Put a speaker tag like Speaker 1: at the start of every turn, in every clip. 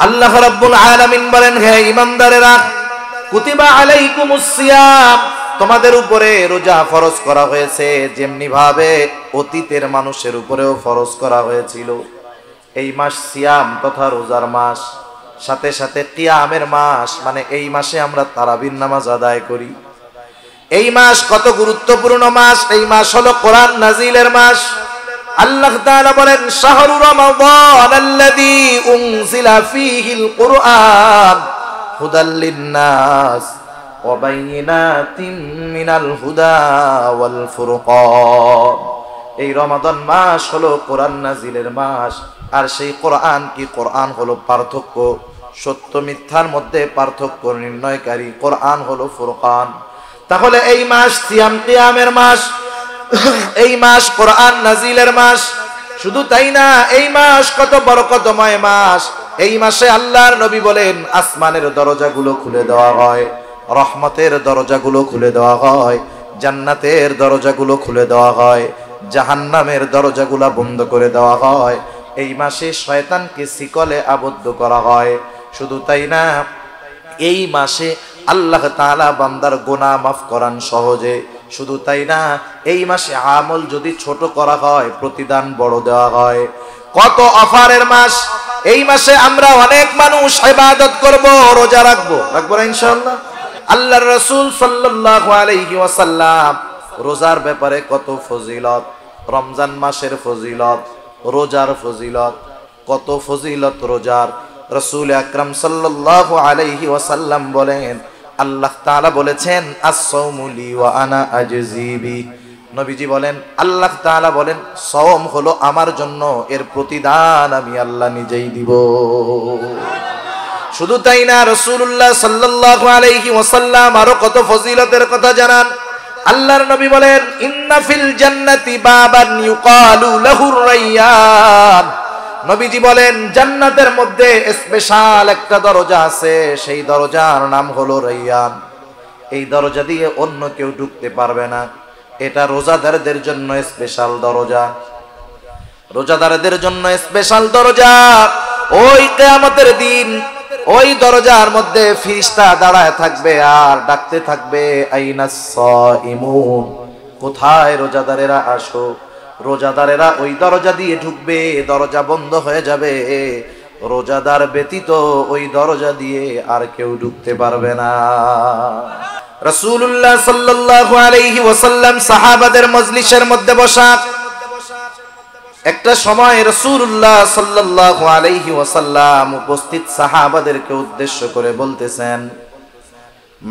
Speaker 1: আল্লাহ রাব্বুল আলামিন বলেন, হে ঈমানদারেরা, কুতিবা আলাইকুমুস সিয়াম, তোমাদের উপরে রোজা ফরজ করা হয়েছে যেমনি ভাবে অতীতের মানুষের উপরেও ফরজ করা হয়েছিল। এই মাস সিয়াম তথা রোজার মাস, সাথে সাথে কিয়ামের মাস, মানে এই মাসে আমরা তারাবির নামাজ আদায় করি। এই মাস কত গুরুত্বপূর্ণ মাস! এই মাস হলো কোরআন নাজিলের মাস। আল্লাহ তাআলা বলেন, শাহরু রমাদান আল্লাযী উনজিলা ফীহিল কুরআন হুদাল লিন-নাস ওয়া বাইয়িনাতিন মিনাল হুদা ওয়াল ফুরকান। এই রমাদান মাস হলো কোরআন নাজিলের মাস। আর সেই কোরআন কি? কোরআন হলো পার্থক্য, সত্য মিথ্যার মধ্যে পার্থক্য নির্ণয়কারী। কোরআন হলো ফুরকান। তাহলে এই মাস সিয়াম কিয়ামের মাস, এই মাস কোরআন নাজিলের মাস। শুধু তাই না, এই মাস কত বরকতময় মাস। এই মাসে আল্লাহর নবী বলেন, আসমানের দরজাগুলো খুলে দেওয়া হয়, রহমতের দরজাগুলো খুলে দেওয়া হয়, জান্নাতের দরজাগুলো খুলে দেওয়া হয়, জাহান্নামের দরজাগুলো বন্ধ করে দেওয়া হয়। এই মাসে শয়তানকে শিকলে আবদ্ধ করা হয়। শুধু তাই না, এই মাসে আল্লাহ তাআলা বান্দার গুনাহ মাফ করান সহজে। শুধু তাই না, এই মাসে আমল যদি ছোট করা হয়, প্রতিদান বড় দেওয়া হয়। কত অফারের মাস! এই মাসে আমরা অনেক মানুষ ইবাদত করব, রোজা রাখবো না ইনশাআল্লাহ? আল্লাহর রাসূল সাল্লাল্লাহু আলাইহি ওয়াসাল্লাম রোজার ব্যাপারে কত ফজিলত, রমজান মাসের ফজিলত, রোজার ফজিলত, কত ফজিলত রোজার। রাসূল আকরাম সাল্লাল্লাহু আলাইহি ওয়াসাল্লাম বলেন, আল্লাহ তাআলা বলেছেন, আস-সাওমু লি ওয়া আনা আজজি বি। নবীজি বলেন, আল্লাহ তাআলা বলেন, সওম হলো আমার জন্য, এর প্রতিদান আমি আল্লাহ নিজেই দিব। শুধু তাই না, রাসূলুল্লাহ সাল্লাল্লাহু আলাইহি ওয়াসাল্লাম আরো কত ফজিলতের কথা জানান। আল্লাহর নবী বলেন, ইন্না ফিল জান্নাতি বাবান ইউকালু লাহুর রায়্যান। নবীজি বলেন, জান্নাতের মধ্যে স্পেশাল একটা দরজা আছে, সেই দরজার নাম হলো রায়্যান। এই দরজা দিয়ে অন্য কেউ ঢুকতে পারবে না। এটা রোজাদারদের জন্য স্পেশাল দরজা, রোজাদারদের জন্য স্পেশাল দরজা। ওই কিয়ামতের দিন ওই দরজার মধ্যে ফেরেশতা দাঁড়ায় থাকবে আর ডাকতে থাকবে, আইনাস সাইমুন, কোথায় রোজাদারেরা, আসো। রোজাদারেরা ওই দরজা দিয়ে ঢুকবে, দরজা বন্ধ হয়ে যাবে। রোজাদার ব্যতীত ওই দরজা দিয়ে আর কেউ ঢুকতে পারবে না। রাসূলুল্লাহ সাল্লাল্লাহু আলাইহি ওয়াসাল্লাম সাহাবাদের মজলিসের মধ্যে বসা। একটা সময় রাসূলুল্লাহ সাল্লাল্লাহু আলাইহি ওয়াসাল্লাম উপস্থিত সাহাবাদেরকে উদ্দেশ্য করে বলতেছেন,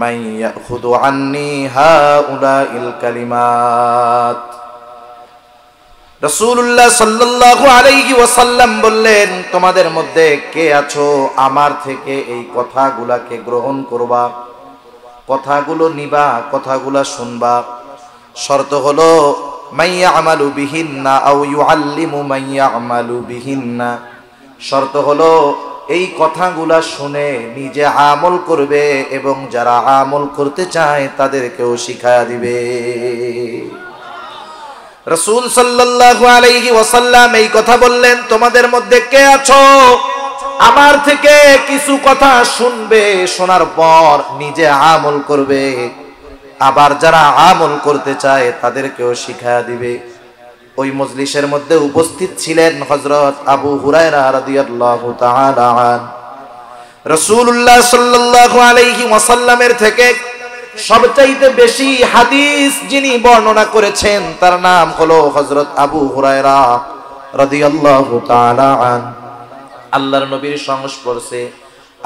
Speaker 1: মান ইয়াখুদু আন্নি হাউলাইল কালিমাত। রাসূলুল্লাহ সাল্লাল্লাহু আলাইহি ওয়াসাল্লাম বললেন, তোমাদের মধ্যে কে আছো আমার থেকে এই কথাগুলাকে গ্রহণ করবা, কথাগুলো নিবা, কথাগুলো শুনবা। শর্ত হলো, মাইয়া আমালু বিহিন্না আও ইউআল্লিমু মাইয়া আমালু বিহিন্না। শর্ত হলো, এই কথাগুলা শুনে নিজে আমল করবে এবং যারা আমল করতে চায় তাদেরকেও শিখায়া দিবে। রাসূল সাল্লাল্লাহু আলাইহি ওয়াসাল্লাম এই কথা বললেন, তোমাদের মধ্যে কে আছো আমার থেকে কিছু কথা শুনবে, শোনার পর নিজে আমল করবে, আবার যারা আমল করতে চায় তাদেরকেও শিখায়া দিবে। ওই মজলিসের মধ্যে উপস্থিত ছিলেন হযরত আবু হুরায়রা রাদিয়াল্লাহু তাআলা আন। রাসূলুল্লাহ সাল্লাল্লাহু আলাইহি ওয়াসাল্লামের থেকে সবচাইতে বেশি হাদিস যিনি বর্ণনা করেছেন তার নাম হলো হযরত আবু হুরায়রা রাদিয়াল্লাহু তাআলা আন। আল্লাহর নবীর সংস্পর্শে,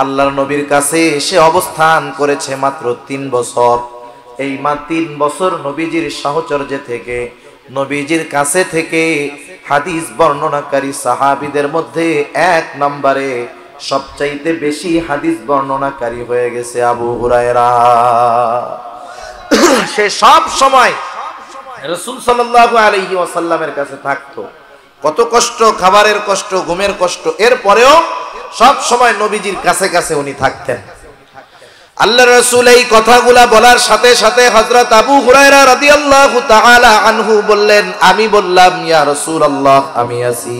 Speaker 1: আল্লাহর নবীর কাছে সে অবস্থান করেছে মাত্র 3 বছর। এই 3 বছর নবীজির সাহচর্যে থেকে, নবীজির কাছে থেকে হাদিস বর্ণনাকারী সাহাবীদের মধ্যে 1 নম্বরে সবচাইতে বেশি হাদিস বর্ণনাকারী হয়ে গেছে আবু হুরায়রা। সে সব সময় রাসূল সাল্লাল্লাহু আলাইহি ওয়াসাল্লামের কাছে থাকতো। কত কষ্ট, খাবারের কষ্ট, ঘুমের কষ্ট, এরপরেও সব সময় নবীজির কাছে কাছে উনি থাকতেন। আল্লাহর রাসূল এই কথাগুলা বলার সাথে সাথে হযরত আবু হুরায়রা রাদিয়াল্লাহু তাআলা আনহু বললেন, আমি বললাম, ইয়া রাসূলুল্লাহ, আমি আছি।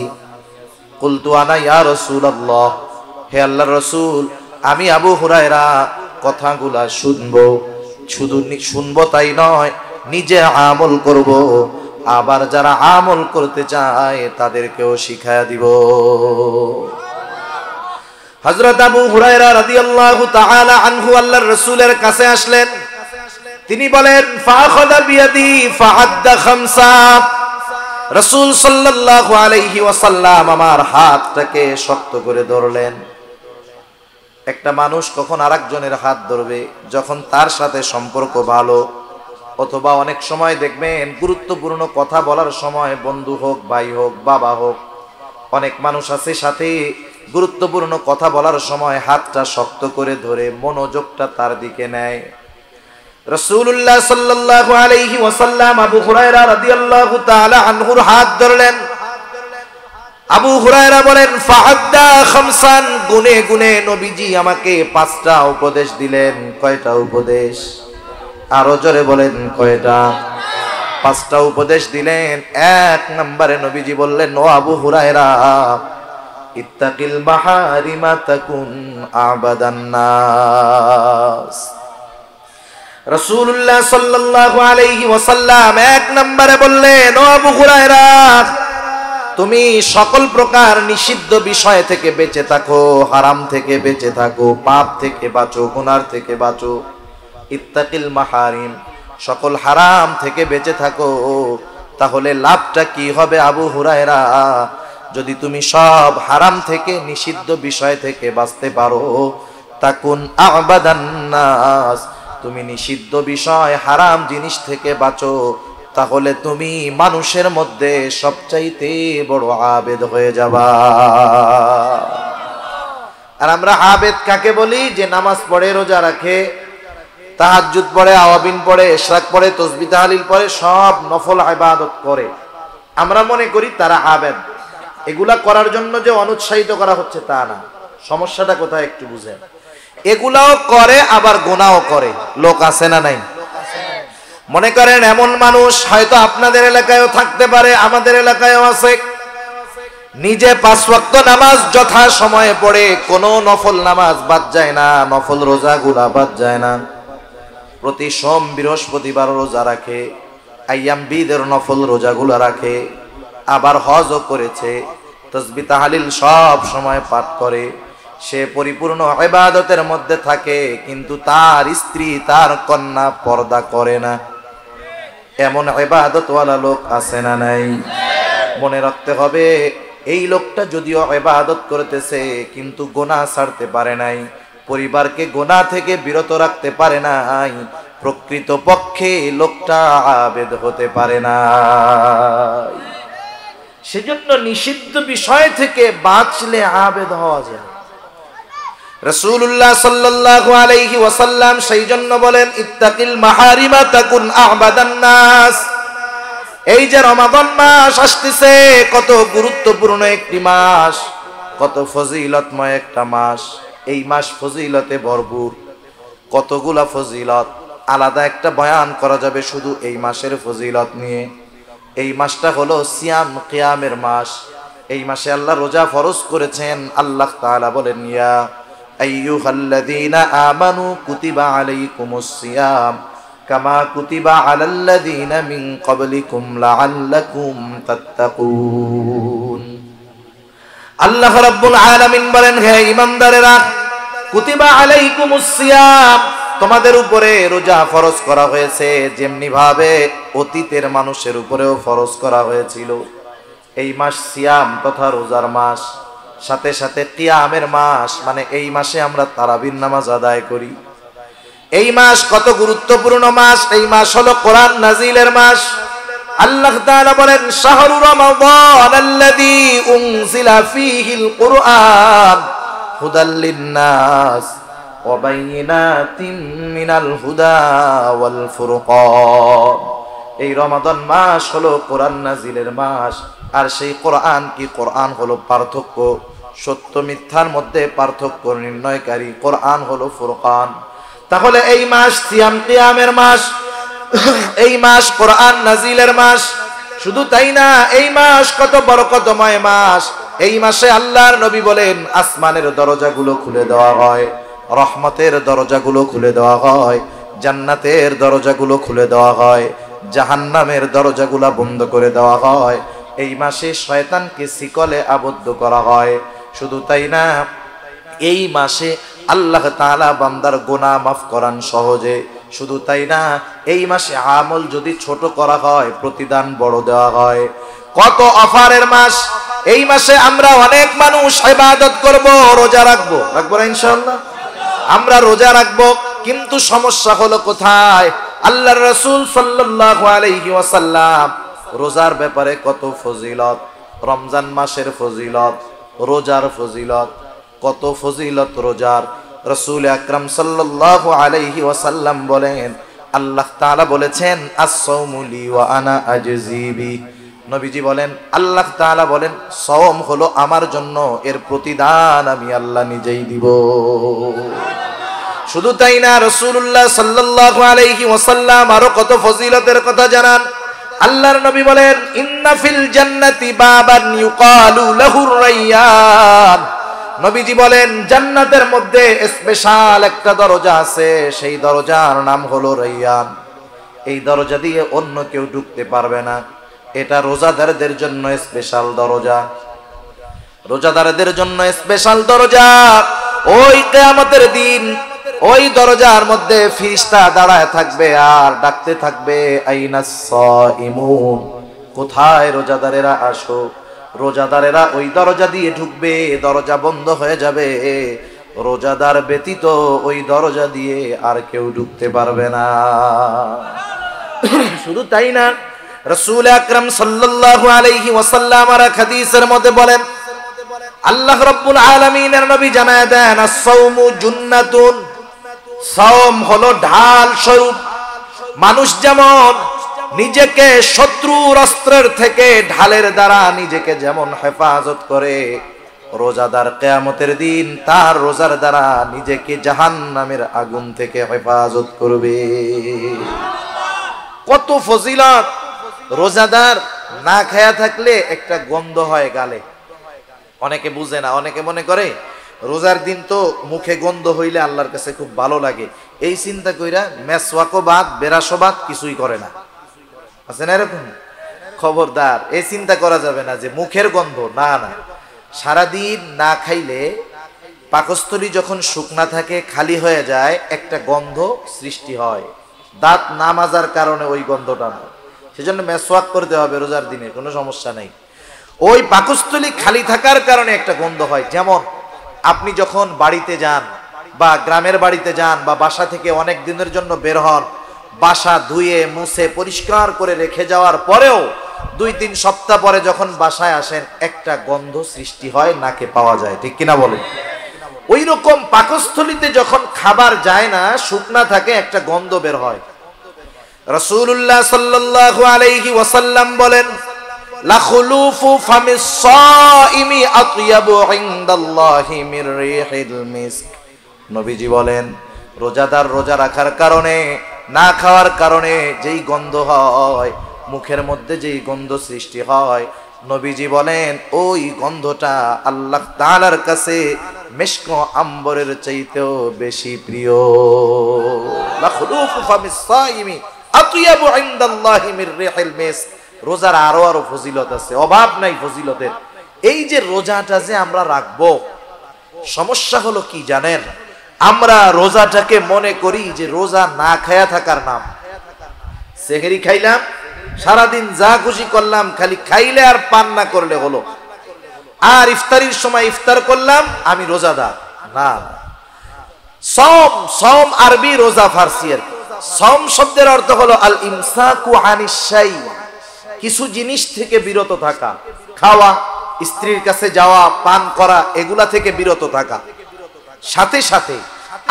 Speaker 1: কুলতু আনা ইয়া রাসূলুল্লাহ, হে আল্লাহর রাসূল, আমি আবু হুরায়রা কথাগুলা শুনবো, শুধু শুনবো তাই নয়, নিজে আমল করব, আবার যারা আমল করতে চায় তাদেরকেও শিখায়া দিব। হযরত আবু হুরায়রা রাদিয়াল্লাহু তাআলা আনহু আল্লাহর রাসূলের কাছে আসলেন। তিনি বলেন, ফাখাযা বিয়াদি ফাআদ্দা খামসা। রাসূল সাল্লাল্লাহু আলাইহি ওয়াসাল্লাম আমার হাতটাকে শক্ত করে ধরলেন। একটা মানুষ কখন আরেকজনের হাত ধরবে? যখন তার সাথে সম্পর্ক ভালো, অথবা অনেক সময় দেখবেন গুরুত্বপূর্ণ কথা বলার সময়, বন্ধু হোক, ভাই হোক, বাবা হোক, অনেক মানুষ আছে সাথে গুরুত্বপূর্ণ কথা বলার সময় হাতটা শক্ত করে ধরে মনোযোগটা তার দিকে নেয়। রাসূলুল্লাহ সাল্লাল্লাহু আলাইহি ওয়াসাল্লাম আবু হুরায়রা রাদিয়াল্লাহু তাআলা আনহুর হাত ধরলেন। আবু হুরায়রা বলেন, ফাআদ্দা খামসান, গুনে গুনে নবীজি আমাকে 5টা উপদেশ দিলেন। কয়টা উপদেশ? আরো জোরে বলেন, কয়টা? 5টা উপদেশ দিলেন। 1 নম্বরে নবীজি বললেন, ও আবু হুরায়রা, ইত্তাকিল মাহারিমা তাকুন আবাদান নাস। রাসূলুল্লাহ সাল্লাল্লাহু আলাইহি ওয়াসাল্লাম 1 নম্বরে বললেন, ও আবু হুরায়রা, তুমি সকল প্রকার নিষিদ্ধ বিষয় থেকে বেঁচে থাকো, হারাম থেকে বেঁচে থাকো, পাপ থেকে বাঁচো, গুনার থেকে বাঁচো। ইত্তাকিল মাহারিম, সকল হারাম থেকে বেঁচে থাকো। তাহলে লাভটা কি হবে আবু হুরায়রা? যদি তুমি সব হারাম থেকে, নিষিদ্ধ বিষয় থেকে বাঁচতে পারো, তাকুন আবাদান নাস, তুমি নিষিদ্ধ বিষয়, হারাম জিনিস থেকে বাঁচো, তাহলে তুমি মানুষের মধ্যে সবচাইতে বড় আবেদ হয়ে যাবা। আর আমরা আবেদ কাকে বলি? যে নামাজ পড়ে, রোজা রাখে, তাহাজ্জুদ পড়ে, আওয়াবিন পড়ে, ইশরাক পড়ে, তাসবিহ তাহলিল পড়ে, সব নফল ইবাদত করে। আমরা মনে করি তারা আবেদ। এগুলা করার জন্য যে অনুৎসাহিত করা হচ্ছে তা না। সমস্যাটা কোথায় একটু বুঝেন। এগুলাও করে, আবার গুনাহও করে। লোক আছে না নাই? মনে করেন এমন মানুষ হয়তো আপনাদের এলাকায়ও থাকতে পারে, আমাদের এলাকায়ও আছে, নিজে 5 ওয়াক্ত নামাজ যথা সময়ে পড়ে, কোনো নফল নামাজ বাদ যায় না, নফল রোজাগুলা বাদ যায় না, প্রতি সোম বৃহস্পতিবার রোজা রাখে, আইয়াম বিদের নফল রোজাগুলা রাখে, আবার হজও করেছে, তাসবিহ তাহলিল সব সময় পাঠ করে, সে পরিপূর্ণ ইবাদতের মধ্যে থাকে, কিন্তু তার স্ত্রী, তার কন্যা পর্দা করে না। এমন ইবাদতওয়ালা লোক আছে না নাই? মনে রাখতে হবে, এই লোকটা যদিও ইবাদত করতেছে, কিন্তু গুনাহ ছাড়তে পারে নাই, পরিবারকে গুনাহ থেকে বিরত রাখতে পারে নাই, প্রকৃত পক্ষে লোকটা আবেদ হতে পারে না। সেজন্য নিষিদ্ধ বিষয় থেকে বাঁচলে আবেদ হওয়া যায়। রাসূলুল্লাহ সাল্লাল্লাহু আলাইহি ওয়াসাল্লাম সেই জন্য বলেন, ইত্তাকিল মাহারিমা তাকুন আবাদান নাস। এই যে রমাদান মাস আসতেছে, কত গুরুত্বপূর্ণ একটি মাস, কত ফজিলতময় একটা মাস। এই মাস ফজিলতে ভরপুর, কতগুলা ফজিলত, আলাদা একটা বয়ান করা যাবে শুধু এই মাসের ফজিলত নিয়ে। এই মাসটা হলো সিয়াম কিয়ামের মাস। এই মাসে আল্লাহ রোজা ফরজ করেছেন। আল্লাহ তাআলা বলেন, ইয়া আইয়ুহাল্লাযীনা আমানু কুতিবা আলাইকুমুস সিয়াম কামা কুতিবা আলাল্লাযীনা মিন ক্বাবলিকুম লাআল্লাকুম তাত্তাকুন। আল্লাহ রাব্বুল আলামিন বলেন, হে ঈমানদারেরা, কুতিবা আলাইকুমুস সিয়াম, তোমাদের উপরে রোজা ফরজ করা হয়েছে, যেমনি ভাবে অতীতের মানুষের উপরেও ফরজ করা হয়েছিল। এই মাস সিয়াম তথা রোজার মাস, সাথে সাথে কিয়ামের মাস, মানে এই মাসে আমরা তারাবির নামাজ আদায় করি। এই মাস কত গুরুত্বপূর্ণ মাস। এই মাস হলো কোরআন নাজিলের মাস। আল্লাহ তাআলা বলেন, শাহরু রমাদান আল্লাযী উনজিলা ফীহিল কুরআন হুদাল লিন-নাস ওয়া বাইয়িনাতিন মিনাল হুদা ওয়াল ফুরকান। এই রমাদান মাস হলো কোরআন নাজিলের মাস। আর সেই কোরআন কি? কোরআন হলো পার্থক্য, সত্য মিথ্যার মধ্যে পার্থক্য নির্ণয়কারী। কোরআন হলো ফুরকান। তাহলে এই মাস সিয়াম কিয়ামের মাস, এই মাস কোরআন নাজিলের মাস। শুধু তাই না, এই মাস কত বরকতময় মাস। এই মাসে আল্লাহর নবী বলেন আসমানের দরজাগুলো খুলে দেওয়া হয়, রহমতের দরজাগুলো খুলে দেওয়া হয়, জান্নাতের দরজাগুলো খুলে দেওয়া হয়, জাহান্নামের দরজাগুলো বন্ধ করে দেওয়া হয়। এই মাসে শয়তানকে শিকলে আবদ্ধ করা হয়। শুধু তাই না, এই মাসে আল্লাহ তাআলা বান্দার গুনাহ মাফ করান সহজে। শুধু তাই না, এই মাসে আমল যদি ছোট করা হয় প্রতিদান বড় দেওয়া হয়। কত অফারের মাস! এই মাসে আমরা অনেক মানুষ ইবাদত করব, রোজা রাখবো না ইনশাআল্লাহ? আমরা রোজা রাখবো, কিন্তু সমস্যা হলো কোথায়? আল্লাহর রাসূল সাল্লাল্লাহু আলাইহি ওয়াসাল্লাম রোজার ব্যাপারে কত ফজিলত, রমজান মাসের ফজিলত, রোজার ফজিলত, কত ফজিলত রোজার। রাসূল আকরাম সাল্লাল্লাহু আলাইহি ওয়াসাল্লাম বলেন, আল্লাহ তাআলা বলেছেন আস-সাওমু লি ওয়া আনা আজজি বি। নবীজি বলেন, আল্লাহ তাআলা বলেন সওম হলো আমার জন্য, এর প্রতিদান আমি আল্লাহ নিজেই দিব। শুধু তাই না, রাসূলুল্লাহ সাল্লাল্লাহু আলাইহি ওয়াসাল্লাম আরো কত ফজিলতের কথা জানান। আল্লাহর নবী বলেন, ইন্না ফিল জান্নাতি বাবান ইউকালু লাহুর রায়্যান। নবীজি বলেন, জান্নাতের মধ্যে স্পেশাল একটা দরজা আছে, সেই দরজার নাম হলো রায়্যান। এই দরজা দিয়ে অন্য কেউ ঢুকতে পারবে না। এটা রোজাদারদের জন্য স্পেশাল দরজা, রোজাদারদের জন্য স্পেশাল দরজা। ওই কিয়ামতের দিন ওই দরজার মধ্যে ফেরেশতা দাঁড়ায় থাকবে আর ডাকতে থাকবে, আইনাস সাইমুন, কোথায় রোজাদারেরা আসো। রোজাদারেরা ওই দরজা দিয়ে ঢুকবে, দরজা বন্ধ হয়ে যাবে, রোজাদার ব্যতীত ওই দরজা দিয়ে আর কেউ ঢুকতে পারবে না। শুধু তাই না, রাসূল আকরাম সাল্লাল্লাহু আলাইহি ওয়াসাল্লাম আর হাদিসের মধ্যে বলেন, আল্লাহ রাব্বুল আলামিনের নবী জানায় দেন, আস-সাওমু জুন্নাতুন, সাওম হলো ঢাল স্বরূপ। মানুষ যেমন নিজেকে শত্রুর অস্ত্রের থেকে ঢালের দ্বারা নিজেকে যেমন হেফাজত করে, রোজাদার কিয়ামতের দিন তার রোজার দ্বারা নিজেকে জাহান্নামের আগুন থেকে হেফাজত করবে। কত ফজিলত! রোজাদার না খায়া থাকলে একটা গন্ধ হয় গালে, অনেকে বুঝে না, অনেকে মনে করে রোজার দিন তো মুখে গন্ধ হইলে আল্লাহর কাছে খুব ভালো লাগে, এই চিন্তা কইরা মেসওয়াকও বাদ বেরাসও বাদ কিছুই করে না। আছে না এরকম? খবরদার, এই চিন্তা করা যাবে না যে মুখের গন্ধ, না না। সারাদিন না খাইলে পাকস্থলী যখন শুকনা থাকে, খালি হয়ে যায়, একটা গন্ধ সৃষ্টি হয়, দাঁত না মাজার কারণে ওই গন্ধটা না। সেজন্য মেসওয়াক করতে হবে রোজার দিনে, কোনো সমস্যা নেই। ওই পাকস্থলী খালি থাকার কারণে একটা গন্ধ হয়। যেমন আপনি যখন বাড়িতে যান বা গ্রামের বাড়িতে যান বা বাসা থেকে অনেক দিনের জন্য বের হন, বাসা ধুয়ে মুছে পরিষ্কার করে রেখে যাওয়ার পরেও 2-3 সপ্তাহ পরে যখন বাসায় আসেন, একটা গন্ধ সৃষ্টি হয়, নাকে পাওয়া যায়, ঠিক কিনা বলেন? ওই রকম পাকস্থলীতে যখন খাবার যায় না, শুকনা থাকে, একটা গন্ধ বের হয়। রাসূলুল্লাহ সাল্লাল্লাহু আলাইহি ওয়াসাল্লাম বলেন, লা খুলুফু ফামিস সাইমি আতয়াবু ইনদাল্লাহি মির রিহিল মিস্ক। নবীজি বলেন, রোজাদার রোজা রাখার কারণে, না খাওয়ার কারণে যেই গন্ধ হয়, মুখের মধ্যে যেই গন্ধ সৃষ্টি হয়, নবীজি বলেন ওই গন্ধটা আল্লাহ তাআলার কাছে মিশক আম্বরের চাইতেও বেশি প্রিয়। লা খুলুফু ফামিস সাইমি আতয়াবু ইনদাল্লাহি মির রিহিল মিস্ক। রোজার আরো আরো ফজিলত আছে, অভাব নাই ফজিলতের। এই যে রোজাটা যে আমরা রাখবো, সমস্যা হলো কি জানেন? আমরা রোজাটাকে মনে করি যে রোজা না খায়া থাকার নাম। সেহরি খাইলাম, সারাদিন যা খুশি করলাম, খালি খাইলে আর পান না করলে হলো, আর ইফতারির সময় ইফতার করলাম, আমি রোজাদার না। সওম, সওম আরবি, রোজা ফার্সি। আর সওম শব্দের অর্থ হলো আল ইমসাকু আনিশ শাই, কিছু জিনিস থেকে বিরত থাকা, খাওয়া, স্ত্রীর কাছে যাওয়া, পান করা, এগুলা থেকে বিরত থাকা। সাথে সাথে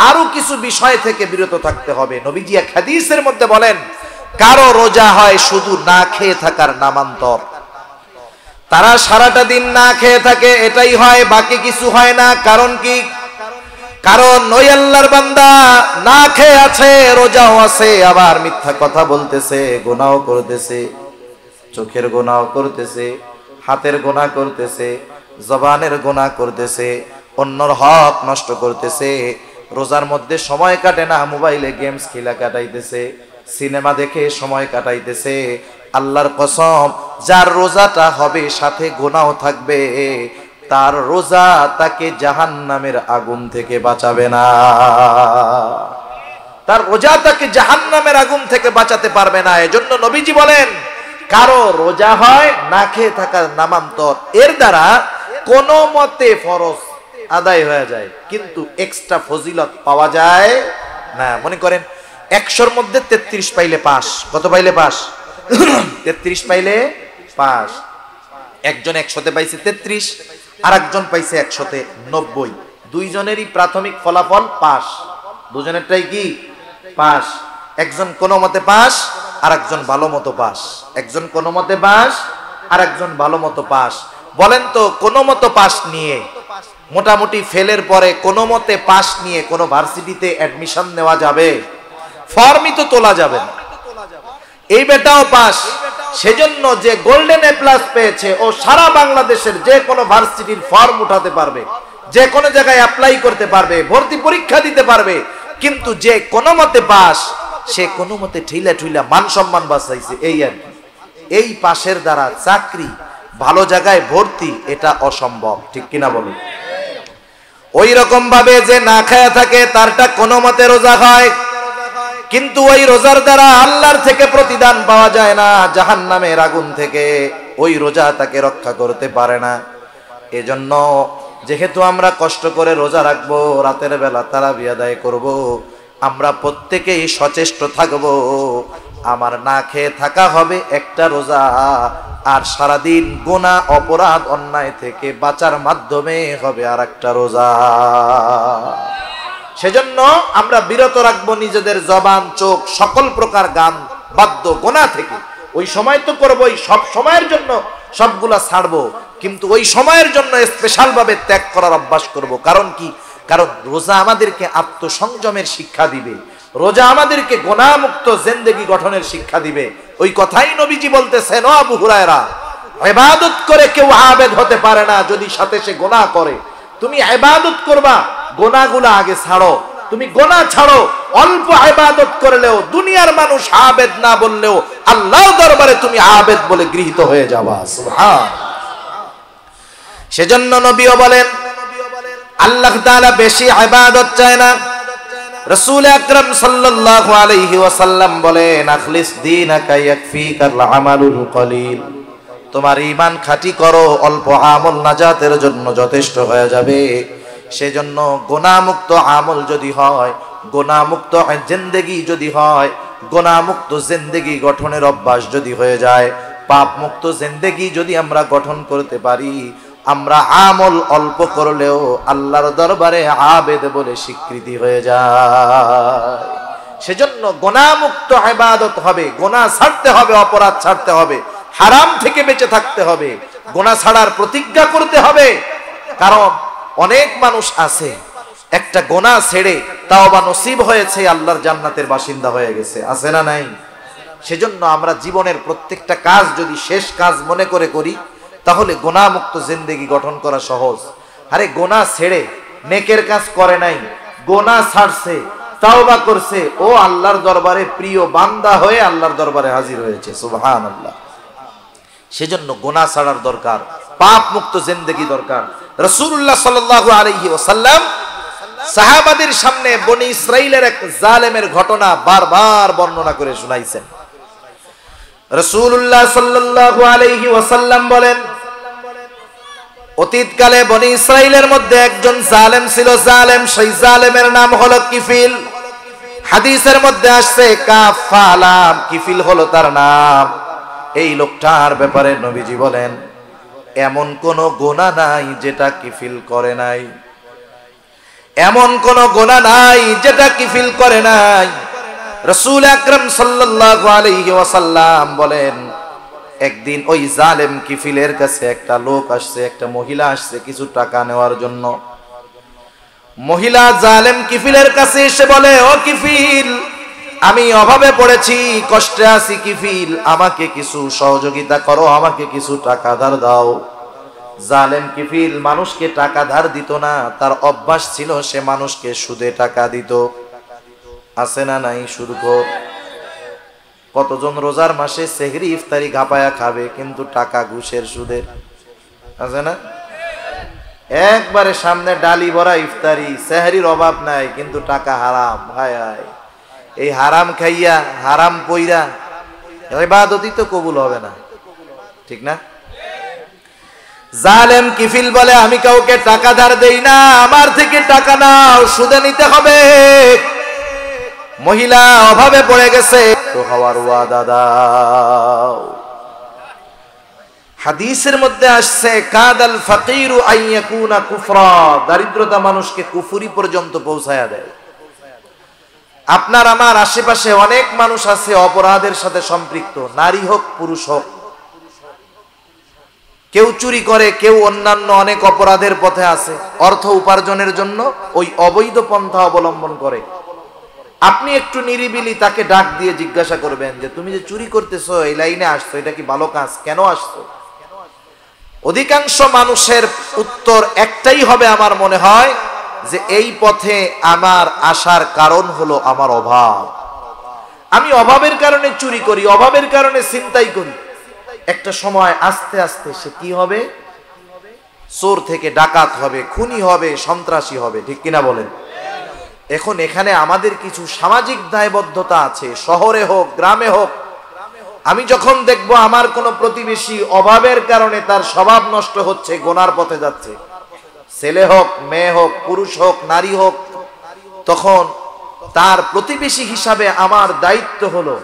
Speaker 1: আরো কিছু বিষয় থেকে বিরত থাকতে হবে। নবীজি এক হাদিসের মধ্যে বলেন, কারো রোজা হয় শুধু না খেয়ে থাকার নামান্তর। তারা সারাটা দিন না খেয়ে থাকে, এটাই হয়, বাকি কিছু হয় না। কারণ কি? কারণ ওই আল্লাহর বান্দা না খেয়ে আছে, রোজাও আছে, আবার মিথ্যা কথা বলতেছে, গুনাহ করতেছে, চোখের গুনাহ করতেছে, হাতের গুনাহ করতেছে, জবানের গুনাহ করতেছে, অন্যর হক নষ্ট করতেছে, রোজার মধ্যে সময় কাটে না, মোবাইলে গেমস খেলা কাটাইতেছে, সিনেমা দেখে সময় কাটাইতেছে। আল্লাহর কসম, যার রোজাটা হবে সাথে গুনাহও থাকবে, তার রোজা তাকে জাহান্নামের আগুন থেকে বাঁচাবে না। তার রোজা তাকে জাহান্নামের আগুন থেকে বাঁচাতে পারবে না। এজন্য নবীজি বলেন, কারো রোজা হয় না খেয়ে থাকার নামান্তর, এর দ্বারা কোন মতে ফরজ আদায় হয়ে যায়, কিন্তু এক্সট্রা ফজিলত পাওয়া যায় না। মনে করেন 100-র মধ্যে 33 পাইলে পাস। কত পাইলে পাস? 33 পাইলে পাস। একজন 100-তে পাইছে 33, আর একজন পাইছে 100-তে 90। দুইজনেরই প্রাথমিক ফলাফল পাস, দুজনেরটাই কি পাস। একজন কোনো মতে পাস, আর একজন ভালো মতো পাস। একজন কোনো মতে পাস, আর একজন ভালো মতো পাস। বলেন তো, কোনো মতো পাস নিয়ে, মোটামুটি ফেলের পরে কোনো মতে পাস নিয়ে কোনো ভার্সিটিতে অ্যাডমিশন নেওয়া যাবে? ফর্মই তো তোলা যাবে না। এই বেটাও পাস, সেজন্য যে গোল্ডেন এ প্লাস পেয়েছে ও সারা বাংলাদেশের যে কোনো ভার্সিটির ফর্ম উঠাতে পারবে, যে কোনো জায়গায় অ্যাপ্লাই করতে পারবে, ভর্তি পরীক্ষা দিতে পারবে। কিন্তু যে কোনো মতে পাস, সে কোনো মতে ঠেলা ঠুইলা মান সম্মান বাঁচাইছে, এই আর কি। এই পাশের দ্বারা চাকরি, ভালো জায়গায় ভর্তি, এটা অসম্ভব। ঠিক কিনা বলুন? ওই রকম ভাবে যে না খায়া থাকে, তারটা কোনো মতে রোজা হয়, কিন্তু ওই রোজার দ্বারা আল্লাহর থেকে প্রতিদান পাওয়া যায় না, জাহান্নামের আগুন থেকে ওই রোজা তাকে রক্ষা করতে পারে না। এজন্য যেহেতু আমরা কষ্ট করে রোজা রাখবো, রাতের বেলা তারাবি আদায় করব, আমরা প্রত্যেকেই সচেষ্ট থাকব। আমার না খেয়ে থাকা হবে একটা রোজা, আর সারাদিন গুনাহ, অপরাধ, অন্যায় থেকে বাঁচার মাধ্যমে হবে আর একটা রোজা। সেজন্য আমরা বিরত রাখবো নিজেদের জবান, চোখ, সকল প্রকার গান, বাদ্য, গুনাহ থেকে। ওই সময় তো করবোই, সব সময়ের জন্য সবগুলা ছাড়বো, কিন্তু ওই সময়ের জন্য স্পেশাল ভাবে ত্যাগ করার অভ্যাস করব। কারণ কি? কারণ রোজা আমাদেরকে আত্মসংযমের শিক্ষা দিবে, রোজা আমাদেরকে গুনাহমুক্ত জিন্দেগি গঠনের শিক্ষা দিবে। ওই কথাই নবীজি বলতেছেন, ও আবু হুরায়রা, ইবাদত করে কেউ আবেদ হতে পারে না যদি সাথে সে গুনাহ করে। তুমি ইবাদত করবা, গুনাহগুলো আগে ছাড়ো। তুমি গুনাহ ছাড়ো, অল্প ইবাদত করলেও, দুনিয়ার মানুষ আবেদ না বললেও আল্লাহর দরবারে তুমি আবেদ বলে গৃহীত হয়ে যাবা। সুবহান। সেজন্য নবীও বলেন, আল্লাহ তাআলা বেশি ইবাদত চায় না। রাসূল আকরাম সাল্লাল্লাহু আলাইহি ওয়াসাল্লাম বলেন, আখলিস দীনাকা ইয়াকফিকাল আমালুল কলিল। তোমার ঈমান খাঁটি করো, অল্প আমল নাজাতের জন্য যথেষ্ট হয়ে যাবে। সেজন্য গুনাহমুক্ত আমল যদি হয়, গুনাহমুক্ত জিন্দেগি যদি হয়, গুনাহমুক্ত জিন্দেগি গঠনের অভ্যাস যদি হয়ে যায়, পাপ মুক্ত জিন্দেগি যদি আমরা গঠন করতে পারি, আমরা আমল অল্প করলেও আল্লাহর দরবারে আবেদ বলে স্বীকৃতি হয়ে যায়। সেজন্য গুনাহমুক্ত ইবাদত হবে, গুনাহ ছাড়তে হবে, অপরাধ ছাড়তে হবে, হারাম থেকে বেঁচে থাকতে হবে, গুনাহ ছাড়ার প্রতিজ্ঞা করতে হবে। কারণ অনেক মানুষ আছে, একটা গুনাহ ছেড়ে তাওবা নসিব হয়েছে, আল্লাহর জান্নাতের বাসিন্দা হয়ে গেছে, আছে না নাই? সেজন্য আমরা জীবনের প্রত্যেকটা কাজ যদি শেষ কাজ মনে করে করি, তাহলে গুনাহমুক্ত জিন্দেগি গঠন করা সহজ। আরে গুনাহ ছেড়ে নেকের কাজ করে নাই, গুনাহ ছাড়ছে, তাওবা করছে, ও আল্লাহর দরবারে প্রিয় বান্দা হয়ে আল্লাহর দরবারে হাজির হয়েছে। সুবহানাল্লাহ। সেজন্য গুনাহ ছাড়ার দরকার, পাপ মুক্ত জিন্দেগি দরকার। রাসূলুল্লাহ সাল্লাল্লাহু আলাইহি ওয়াসাল্লাম সাহাবাদের সামনে বনি ইসরাইলের এক জালেমের ঘটনা বারবার বর্ণনা করে শোনাইছেন। রাসূলুল্লাহ সাল্লাল্লাহু আলাইহি ওয়াসাল্লাম বলেন, অতীতকালে বনি ইসরাইলের মধ্যে একজন জালেম ছিল। জালেম, সেই জালেমের নাম হলো কিফিল। হাদিসের মধ্যে আসছে কাফালাম, কিফিল হলো তার নাম। এই লোকটার ব্যাপারে নবীজি বলেন, এমন কোন গুনাহ নাই যেটা কিফিল করে নাই, এমন কোন গুনাহ নাই যেটা কিফিল করে নাই। রাসূল আকরাম সাল্লাল্লাহু আলাইহি ওয়াসাল্লাম বলেন, একদিন ওই জালেম কিফিলের কাছে একটা লোক আসছে, একটা মহিলা আসছে কিছু টাকা নেওয়ার জন্য। মহিলা জালেম কিফিলের কাছে এসে বলে, ও কিফিল, আমি অভাবে পড়েছি, কষ্টে আছি, কিফিল আমাকে কিছু সহযোগিতা করো, আমাকে কিছু টাকা ধার দাও। জালেম কিফিল মানুষকে টাকা ধার দিত না, তার অভ্যাস ছিল সে মানুষকে সুদে টাকা দিত। আছে না নাই সুদখোর? কতজন রোজার মাসে সেহরি ইফতারি ঘাপায়া খাবে, কিন্তু টাকা ঘুষের সুদের। আছে না? একবারে সামনে ডালি ভরা ইফতারি, সেহরির অভাব নাই, কিন্তু টাকা হারাম। হায় হায়, এই হারাম খাইয়া হারাম পইরা ইবাদতই তো কবুল হবে না, ঠিক না? জালেম কিফিল বলে আমি কাউকে টাকা ধার দেই না, আমার থেকে টাকা নাও, সুদে নিতে হবে। মহিলা অভাবে পড়ে গেছে, তো হওয়ার ওয়াদা দাও। হাদিসের মধ্যে আসছে কাদাল ফাকিরু আইয়াকুনা কুফরা, দারিদ্রতা মানুষকে কুফরি পর্যন্ত পৌঁছায়া দেয়। আপনার আমার আশেপাশে অনেক মানুষ আছে অপরাধের সাথে সম্পৃক্ত, নারী হোক পুরুষ হোক। কেউ চুরি করে, কেউ অন্যান্য অনেক অপরাধের পথে আছে, অর্থ উপার্জনের জন্য ওই অবৈধ পন্থা অবলম্বন করে। আপনি একটু নিরিবিলি তাকে ডাক দিয়ে জিজ্ঞাসা করবেন যে তুমি যে চুরি করতেছো, এই লাইনে আসছো, এটা কি ভালো কাজ, কেন আসছো? অধিকাংশ মানুষের উত্তর একটাই হবে আমার মনে হয়, যে এই পথে আমার আসার কারণ হলো আমার অভাব। আমি অভাবের কারণে চুরি করি, অভাবের কারণে ছিনতাই করি। একটা সময় আস্তে আস্তে সে কি হবে? চোর থেকে ডাকাত হবে, খুনি হবে, সন্ত্রাসী হবে, ঠিক কিনা বলেন? এখন এখানে আমাদের কিছু সামাজিক দায়বদ্ধতা আছে, শহরে হোক গ্রামে হোক। আমি যখন দেখব আমার কোনো প্রতিবেশী অভাবের কারণে তার স্বভাব নষ্ট হচ্ছে, গোনার পথে যাচ্ছে, ছেলে হোক মেয়ে হোক পুরুষ হোক নারী হোক, তখন তার প্রতিবেশী হিসাবে আমার দায়িত্ব হলো,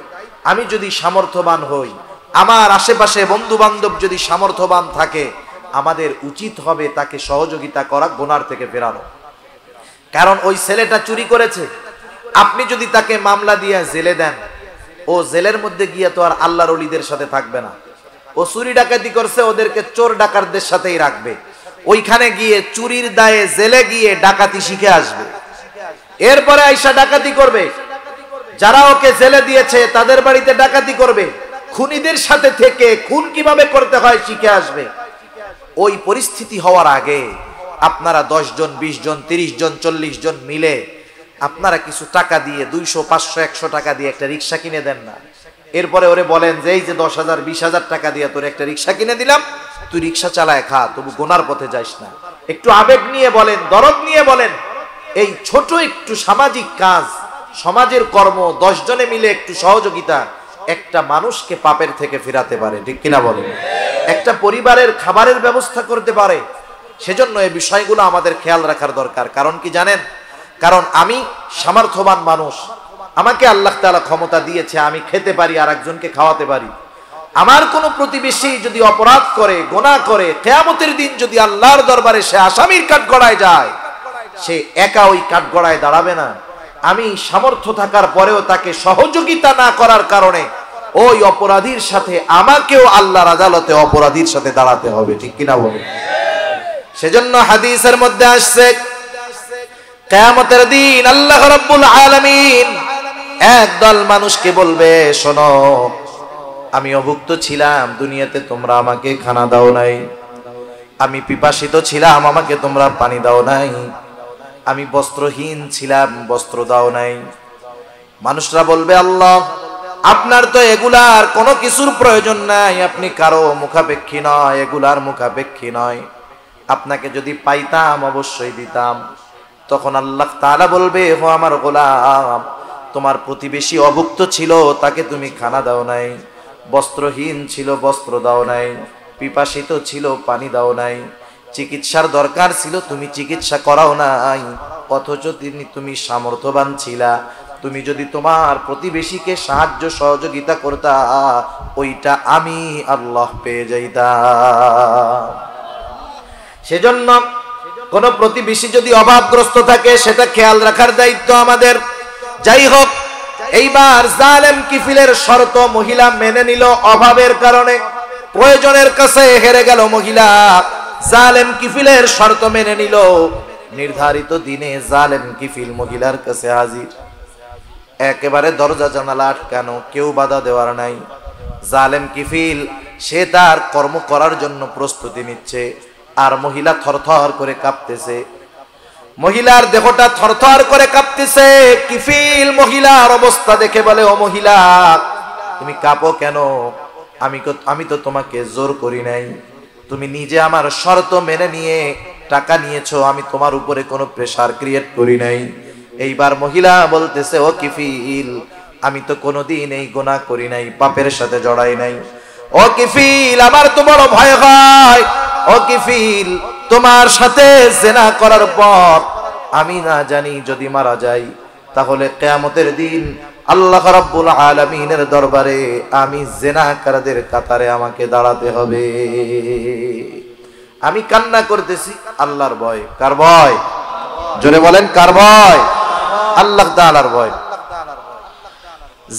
Speaker 1: আমি যদি সামর্থ্যবান হই, আমার আশেপাশে বন্ধু বান্ধব যদি সামর্থ্যবান থাকে, আমাদের উচিত হবে তাকে সহযোগিতা করা, গোনার থেকে ফেরানো। কারণ ওই ছেলেটা চুরি করেছে, আপনি যদি তাকে মামলা দিয়ে জেলে দেন, ও জেলের মধ্যে গিয়ে তো আর আল্লাহর ওলিদের সাথে থাকবে না। ও চুরি ডাকাতি করছে, ওদেরকে চোর ডাকাতদের সাথেই রাখবে। ওইখানে গিয়ে চুরির দায়ে জেলে গিয়ে ডাকাতি শিখে আসবে, এরপরে আইসা ডাকাতি করবে। যারা ওকে জেলে দিয়েছে তাদের বাড়িতে ডাকাতি করবে, খুনিদের সাথে থেকে খুন কিভাবে করতে হয় শিখে আসবে। ওই পরিস্থিতি হওয়ার আগে আপনারা 10 জন 20 জন 30 জন 40 জন মিলে আপনারা কিছু টাকা দিয়ে 200 500 100 টাকা দিয়ে একটা রিক্সা কিনে দেন না। এরপরে ওরে বলেন যে এই যে 10,000 20,000 টাকা দিয়ে তোর একটা রিক্সা কিনে দিলাম, তুই রিক্সা চালায় খা, তবু গোনার পথে যাস না। একটু আবেগ নিয়ে বলেন, দরদ নিয়ে বলেন। এই ছোট একটু সামাজিক কাজ, সমাজের কর্ম, 10 জনে মিলে একটু সহযোগিতা একটা মানুষকে পাপের থেকে ফেরাতে পারে, ঠিক কিনা বলেন? একটা পরিবারের খাবারের ব্যবস্থা করতে পারে। সেজন্য এই বিষয়গুলো আমাদের খেয়াল রাখার দরকার। কারণ কি জানেন? কারণ আমি সামর্থ্যবান মানুষ, আমাকে আল্লাহ তাআলা ক্ষমতা দিয়েছে, আমি খেতে পারি আর একজনকে খাওয়াতে পারি। আমার কোনো প্রতিবেশী যদি অপরাধ করে, গোনাহ করে, কিয়ামতের দিন যদি আল্লাহর দরবারে সে আসামির কাঠগড়ায় যায়, সে একা ওই কাঠগড়ায় দাঁড়াবে না। আমি সামর্থ্য থাকার পরেও তাকে সহযোগিতা না করার কারণে ওই অপরাধীর সাথে আমাকেও আল্লাহর আদালতে অপরাধীর সাথে দাঁড়াতে হবে, ঠিক কিনা বলেন? সেজন্য হাদিসের মধ্যে আসছে কিয়ামতের দিন আল্লাহ রাব্বুল আলামিন একদল মানুষকে বলবে, শোনো, আমি অভুক্ত ছিলাম, দুনিয়াতে তোমরা আমাকে খানা দাও নাই। আমি পিপাসিত ছিলাম, আমাকে তোমরা পানি দাও নাই। আমি বস্ত্রহীন ছিলাম, বস্ত্র দাও নাই। মানুষরা বলবে, আল্লাহ, আপনার তো এগুলার কোনো কিছুর প্রয়োজন নাই, আপনি কারো মুখাপেক্ষী নয়, এগুলার মুখাপেক্ষী নয়। আপনাকে যদি পাইতাম অবশ্যই দিতাম। তখন আল্লাহ তাআলা বলবে, ও আমার গোলাম, তোমার প্রতিবেশী অভুক্ত ছিল, তাকে তুমি খানা দাও নাই, বস্ত্রহীন ছিল, বস্ত্র দাও নাই, পিপাসিত ছিল, পানি দাও নাই, চিকিৎসার দরকার ছিল, তুমি চিকিৎসা করাও নাই। অথচ তুমি সামর্থ্যবান ছিলা, তুমি যদি তোমার প্রতিবেশীকে সাহায্য সহযোগিতা করতা, ওইটা আমি আল্লাহ পেয়ে যাইতাম। সেজন্য কোন প্রতিবেশী যদি অভাবগ্রস্ত থাকে, সেটা খেয়াল রাখার দায়িত্ব আমাদের। যাই হোক, এইবার জালেম কিফিলের শর্ত মহিলা মেনে নিল। অভাবের কারণে, প্রয়োজনের কাছে হেরে গেল মহিলা, জালেম কিফিলের শর্ত মেনে নিল। নির্ধারিত দিনে জালেম কিফিল মহিলার কাছে হাজির। একেবারে দরজা জানালা আটকানো, কেউ বাধা দেওয়ার নাই। জালেম কিফিল সে তার কর্ম করার জন্য প্রস্তুতি নিচ্ছে। আর মহিলা থরথর করে কাঁপতেছে, মহিলার দেহটা থরথর করে কাঁপতেছে। কিফিল মহিলার অবস্থা দেখে বলে, ও মহিলা, তুমি কাঁপো কেন? আমি তো তোমাকে জোর করি নাই, তুমি নিজে আমার শর্ত মেনে নিয়ে টাকা নিয়েছো, আমি তোমার উপরে কোনো প্রেসার ক্রিয়েট করি নাই। এইবার মহিলা বলতেছে, ও কিফিল, আমি তো কোনোদিন এই গুনাহ করি নাই, পাপের সাথে জড়াই নাই। ও কিফিল, আমার তো বড় ভয় হয়। ও কিফিল, তোমার সাথে জিনা করার পর আমি না জানি যদি মারা যাই, তাহলে কিয়ামতের দিন আল্লাহ রাব্বুল আলামিনের দরবারে আমি জিনাকারদের কাতারে আমাকে দাঁড়াতে হবে। আমি কান্না করতেছি আল্লাহর ভয়। কার ভয়? জোরে বলেন, কার ভয়? আল্লাহ তাআলার ভয়।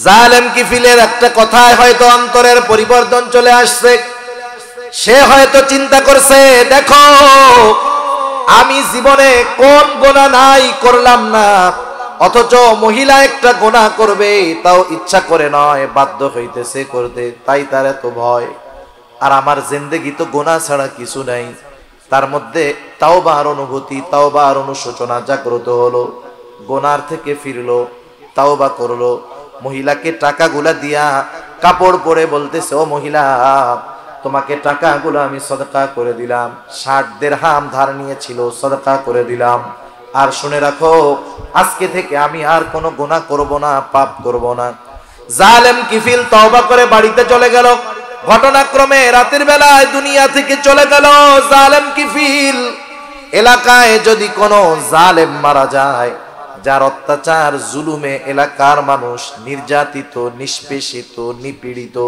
Speaker 1: জালেম কিফিলের একটা কথায় হয়তো অন্তরের পরিবর্তন চলে আসছে। সে হয়তো চিন্তা করছে, দেখো আমি জীবনে কোন গুনাহ নাই করলাম না, অথচ মহিলা একটা গুনাহ করবে, তাও ইচ্ছা করে নয়, বাধ্য হইতেছে করতে, তাই তার এত ভয়। আর আমার জিন্দেগি তো গুনাহ ছাড়া কিছু নাই। তার মধ্যে তাওবার অনুভূতি, তাওবার অনুশোচনা জাগ্রত হলো, গুনার থেকে ফিরলো, তাওবা করলো। মহিলাকে টাকাগুলা দিয়া কাপড় পরে বলতেছে, ও মহিলা, তোমাকে টাকাগুলো আমি সদকা করে দিলাম। 60 দিরহাম ধার নিয়েছিল, সদকা করে দিলাম। আর শুনে রাখো, আজকে থেকে আমি আর কোনো গুনাহ করব না, পাপ করব না। জালেম কিফিল তওবা করে বাড়িতে চলে গেল। ঘটনাক্রমে রাতের বেলায় দুনিয়া থেকে চলে গেল জালেম কিফিল। এলাকায় যদি কোনো জালেম মারা যায়, যার অত্যাচার জুলুমে এলাকার মানুষ নির্যাতিত, নিষ্পেষিত, নিপীড়িত,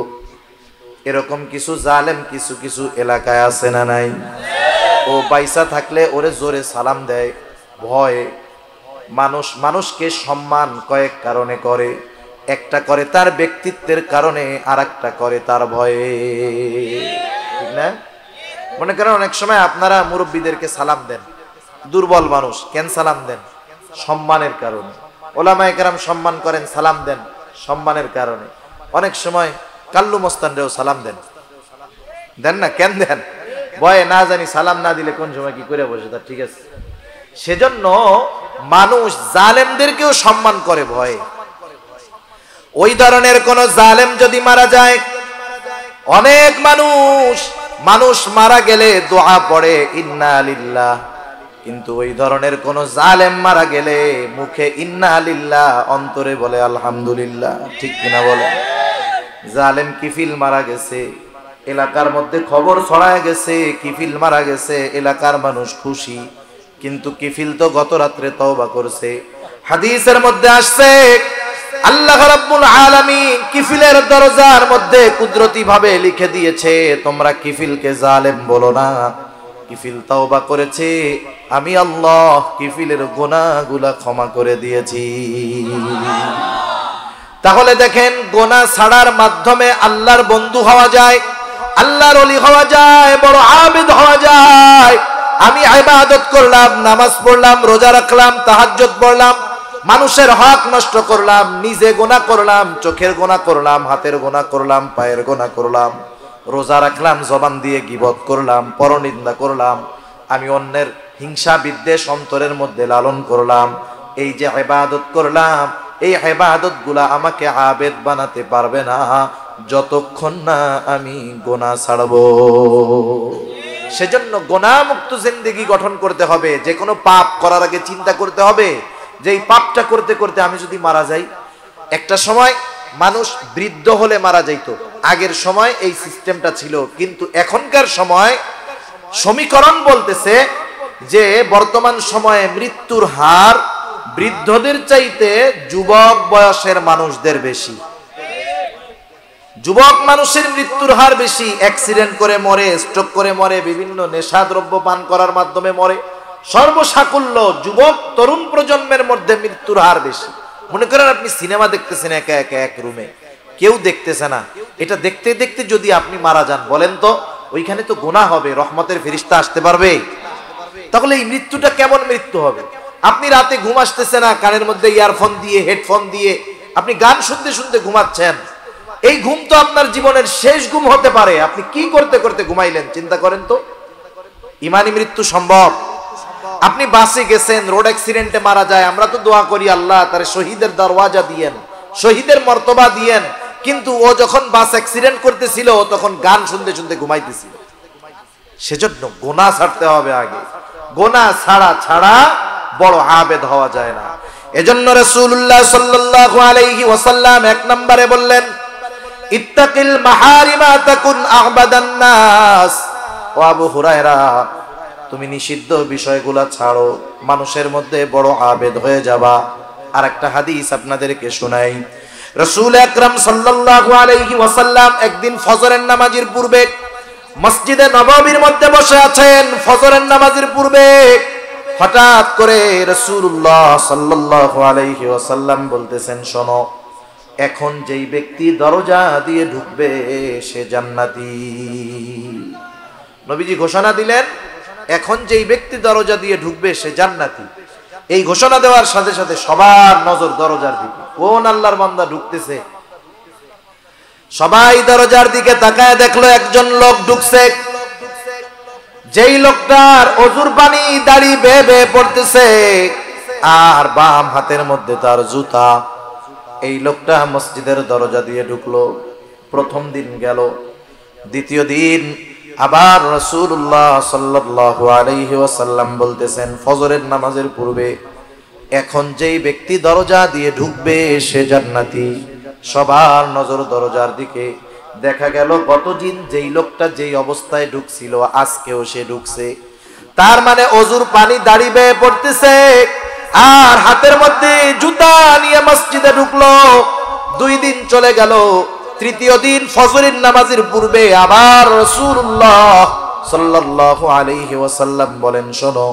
Speaker 1: এরকম কিছু জালেম কিছু কিছু এলাকায় আছে না নাই? ও পয়সা থাকলে ওরে জোরে সালাম দেয় ভয়ে। মানুষকে সম্মান কয়েক কারণে করে, একটা করে তার ব্যক্তিত্বের কারণে, আর একটা করে তার ভয়ে, ঠিক না? মনে করেন অনেক সময় আপনারা মুরব্বীদেরকে সালাম দেন, দুর্বল মানুষ, কেন সালাম দেন? সম্মানের কারণে। ওলামায়ে কেরাম সম্মান করেন, সালাম দেন সম্মানের কারণে। অনেক সময় কাল্লু মস্তানরেও সালাম দেন, দেন না? কেন দেন? ভয়ে, না জানি সালাম না দিলে কোন সময় কি করে বসে, তার ঠিক আছে। সেজন্য মানুষ জালেমদেরকেও সম্মান করে ভয়ে। ওই ধরনের কোন জালেম যদি মারা যায়, অনেক মানুষ মারা গেলে দোয়া পড়ে ইন্না লিল্লাহ, কিন্তু ওই ধরনের কোন জালেম মারা গেলে মুখে ইন্না লিল্লাহ, অন্তরে বলে আলহামদুলিল্লাহ, ঠিক কিনা বলে? জালেম কিফিল মারা গেছে, এলাকার মধ্যে খবর ছড়ায় গেছে কিফিল মারা গেছে, এলাকার মানুষ খুশি, কিন্তু কিফিল তো গত রাত্রে তওবা করছে। হাদিসের মধ্যে আসছে, আল্লাহ রাব্বুল আলামিন কিফিলের দরজার মধ্যে কুদরতি ভাবে লিখে দিয়েছে, তোমরা কিফিলকে জালেম বলো না। কিফিল তওবা করেছে, আমি আল্লাহ কিফিলের গুনাহগুলা ক্ষমা করে দিয়েছি। তাহলে দেখেন, গুনাহ ছাড়ার মাধ্যমে আল্লাহর বন্ধু হওয়া যায়, আল্লাহর ওলি হওয়া যায়, বড় আবেদ হওয়া যায়। আমি ইবাদত করলাম, নামাজ পড়লাম, রোজা রাখলাম, তাহাজ্জুদ পড়লাম, মানুষের হক নষ্ট করলাম, নিজে গুনাহ করলাম, চোখের গুনাহ করলাম, হাতের গুনাহ করলাম, পায়ের গুনাহ করলাম, রোজা রাখলাম, জবান দিয়ে গীবত করলাম, পরনিন্দা করলাম, আমি অন্যের হিংসা বিদ্বেষ অন্তরের মধ্যে লালন করলাম। এই যে ইবাদত করলাম, এই ইবাদতগুলা আমাকে আবেদ বানাতে পারবে না যতক্ষণ না আমি গুনাহ ছাড়বো। সেজন্য গুনাহ মুক্ত জিন্দেগি গঠন করতে হবে। যে কোনো পাপ করার আগে চিন্তা করতে হবে যে এই পাপটা করতে করতে আমি যদি মারা যাই। একটা সময় মানুষ বৃদ্ধ হলে মারা যাইতো, আগের সময় এই সিস্টেমটা ছিল, কিন্তু এখনকার সময় সমীকরণ বলতেছে যে বর্তমান সময়ে মৃত্যুর হার বৃদ্ধদের চাইতে যুবক বয়সের মানুষদের বেশি। যুবক মানুষের মৃত্যুর হার বেশি, অ্যাক্সিডেন্ট করে মরে, স্ট্রোক করে মরে, বিভিন্ন নেশাদ্রব্য পান করার মাধ্যমে মরে। সর্বসাকুল্য যুবক তরুণ প্রজন্মের মধ্যে মৃত্যুর হার বেশি। মনে করেন আপনি সিনেমা দেখতেছেন একা একা এক রুমে, কেউ দেখতেছে না, এটা দেখতে দেখতে যদি আপনি মারা যান, বলেন তো ওইখানে তো গুনাহ হবে, রহমতের ফেরেশতা আসতে পারবে? তাহলে এই মৃত্যুটা কেমন মৃত্যু হবে? আপনি রাতে ঘুম আসতেছে না, কানের মধ্যে ইয়ারফোন দিয়ে, হেডফোন দিয়ে আপনি গান শুনতে শুনতে ঘুমাচ্ছেন। এই ঘুম তো আপনার জীবনের শেষ ঘুম হতে পারে। আপনি কি করতে করতে ঘুমাইলেন চিন্তা করেন তো। ইমানি মৃত্যু সম্ভব? আপনি বাসে গেছেন, রোড অ্যাক্সিডেন্টে মারা যায়, আমরা তো দোয়া করি আল্লাহ তার শহীদের দরওয়াজা দিয়েন, শহীদের মর্তবা দিয়েন, কিন্তু ও যখন বাস অ্যাক্সিডেন্ট করতেছিল তখন গান শুনতে শুনতে ঘুমাইতেছিল। সেজন্য গোনা ছাড়তে হবে আগে, গোনা ছাড়া বড় আবেদ হওয়া যায় না। এজন্য রাসূলুল্লাহ সাল্লাল্লাহু আলাইহি ওয়াসাল্লাম এক নম্বরে বললেন, ইত্তাকিল মাহারিমা তাকুন আ'বাদান নাস। ও আবু হুরায়রা, তুমি নিষিদ্ধ বিষয়গুলা ছাড়ো, মানুষের মধ্যে বড় আবেদ হয়ে যাবা। আর একটা হাদিস আপনাদেরকে শোনাই। রাসূল আকরাম সাল্লাল্লাহু আলাইহি ওয়াসাল্লাম একদিন ফজরের নামাজের পূর্বে মসজিদে নববীর মধ্যে বসে আছেন। ফজরের নামাজের পূর্বে হঠাৎ করে রাসূলুল্লাহ সাল্লাল্লাহু আলাইহি ওয়াসাল্লাম বলতেছেন, শোনো, এখন যেই ব্যক্তি দরজা দিয়ে ঢুকবে সে জান্নাতি। নবীজি ঘোষণা দিলেন, এখন যেই ব্যক্তি দরজা দিয়ে ঢুকবে সে জান্নাতি। এই ঘোষণা দেওয়ার সাথে সাথে সবার নজর দরজার দিকে, কোন আল্লাহর বান্দা ঢুকতেছে। সবাই দরজার দিকে তাকায় দেখলো একজন লোক ঢুকছে। যেই লোকটার অজুর পানি দাড়ি বেয়ে বেয়ে পড়তেছে আর বাম হাতের মধ্যে তার জুতা। এই লোকটা মসজিদের দরজা দিয়ে ঢুকলো। প্রথম দিন গেল, দ্বিতীয় দিন আবার রাসূলুল্লাহ সাল্লাল্লাহু আলাইহি ওয়াসাল্লাম বলতেছেন ফজরের নামাজের পূর্বে, এখন যেই ব্যক্তি দরজা দিয়ে ঢুকবে সে জান্নাতি। সবার নজর দরজার দিকে। দেখা গেল গতদিন যেই লোকটা যেই অবস্থায় ঢুকছিল আজকেও সে ঢুকছে। তার মানে অজুর পানি দাড়ি বেয়ে পড়তেছে আর হাতের মধ্যে জুতা নিয়ে মসজিদে ঢুকলো। 2 দিন চলে গেল। তৃতীয় দিন ফজরের নামাজের পূর্বে আবার রাসূলুল্লাহ সাল্লাল্লাহু আলাইহি ওয়াসাল্লাম বলেন, শোনো,